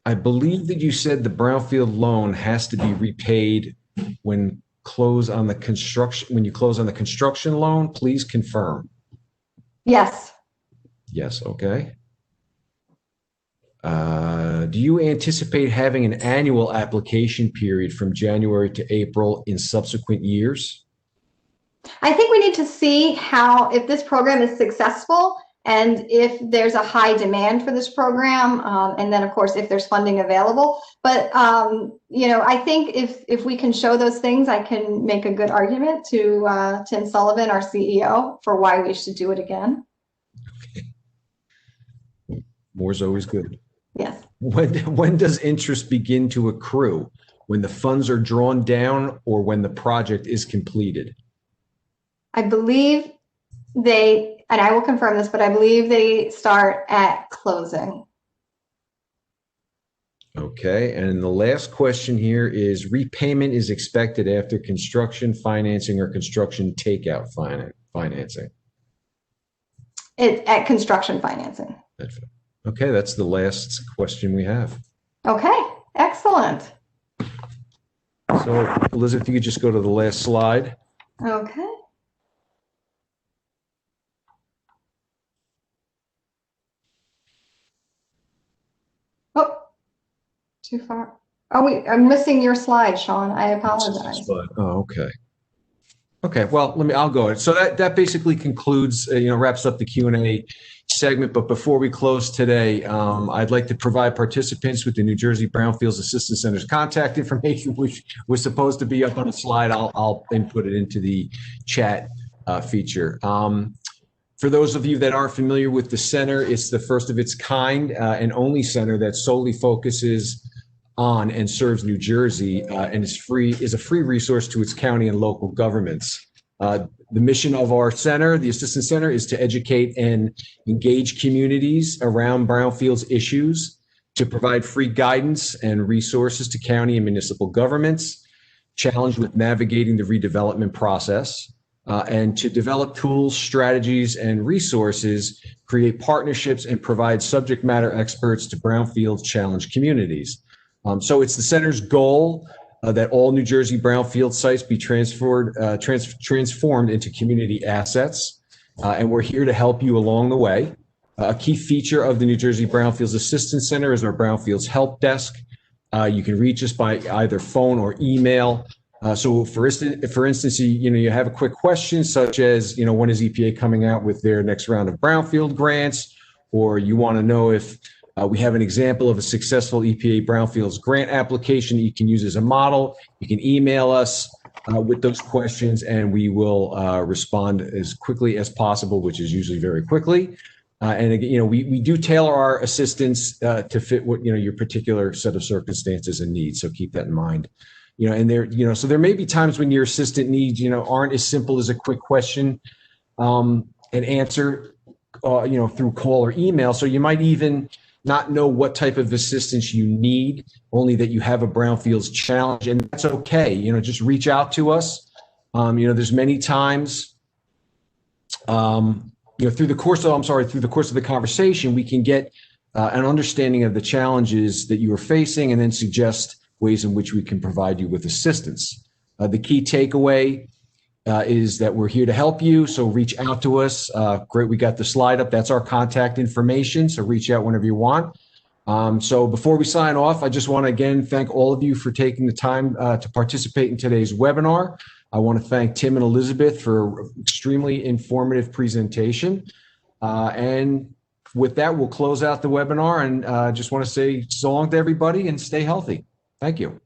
I believe that you said the Brownfield loan has to be repaid when you close on the construction loan. Please confirm. Yes. Yes, okay. Do you anticipate having an annual application period from January to April in subsequent years? I think we need to see if this program is successful and if there's a high demand for this program, and then of course if there's funding available. But you know, I think if we can show those things, I can make a good argument to Tim Sullivan, our CEO, for why we should do it again. Okay. More's always good. Yes. When does interest begin to accrue? When the funds are drawn down or when the project is completed? I believe and I will confirm this, but I believe they start at closing. Okay, and the last question here is repayment is expected after construction financing or construction takeout financing? It's at construction financing. Okay, that's the last question we have. Okay, excellent. So, Elizabeth, if you could just go to the last slide. Okay. Oh, too far. Oh, I'm missing your slide, Sean. I apologize. Oh, okay. Okay, well, I'll go. So that basically concludes, wraps up the Q&A segment. But before we close today, I'd like to provide participants with the New Jersey Brownfields Assistance Center's contact information, which was supposed to be up on a slide. I'll input it into the chat feature. For those of you that aren't familiar with the center, it's the first of its kind and only center that solely focuses on and serves New Jersey and is a free resource to its county and local governments. The mission of our center, the Assistance Center, is to educate and engage communities around Brownfields issues, to provide free guidance and resources to county and municipal governments challenged with navigating the redevelopment process, and to develop tools, strategies, and resources, create partnerships, and provide subject matter experts to Brownfields challenged communities. So it's the center's goal that all New Jersey brownfield sites be transformed into community assets, and we're here to help you along the way. A key feature of the New Jersey Brownfields Assistance Center is our Brownfields Help Desk. You can reach us by either phone or email. So for instance, you have a quick question such as, when is EPA coming out with their next round of brownfield grants, or you want to know if we have an example of a successful EPA Brownfields grant application that you can use as a model. You can email us with those questions and we will respond as quickly as possible, which is usually very quickly. And again, we do tailor our assistance to fit what, your particular set of circumstances and needs. So keep that in mind. And there, so there may be times when your assistant needs, aren't as simple as a quick question and answer, through call or email. So you might even not know what type of assistance you need, only that you have a Brownfields challenge, and that's okay. Just reach out to us. There's many times, through the course of the conversation, we can get an understanding of the challenges that you are facing and then suggest ways in which we can provide you with assistance. The key takeaway is that we're here to help you, so reach out to us. Great, we got the slide up. That's our contact information, so reach out whenever you want. So before we sign off, I just want to again thank all of you for taking the time to participate in today's webinar. I want to thank Tim and Elizabeth for extremely informative presentation. And with that, we'll close out the webinar, and just want to say so long to everybody and stay healthy. Thank you.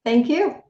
Thank you.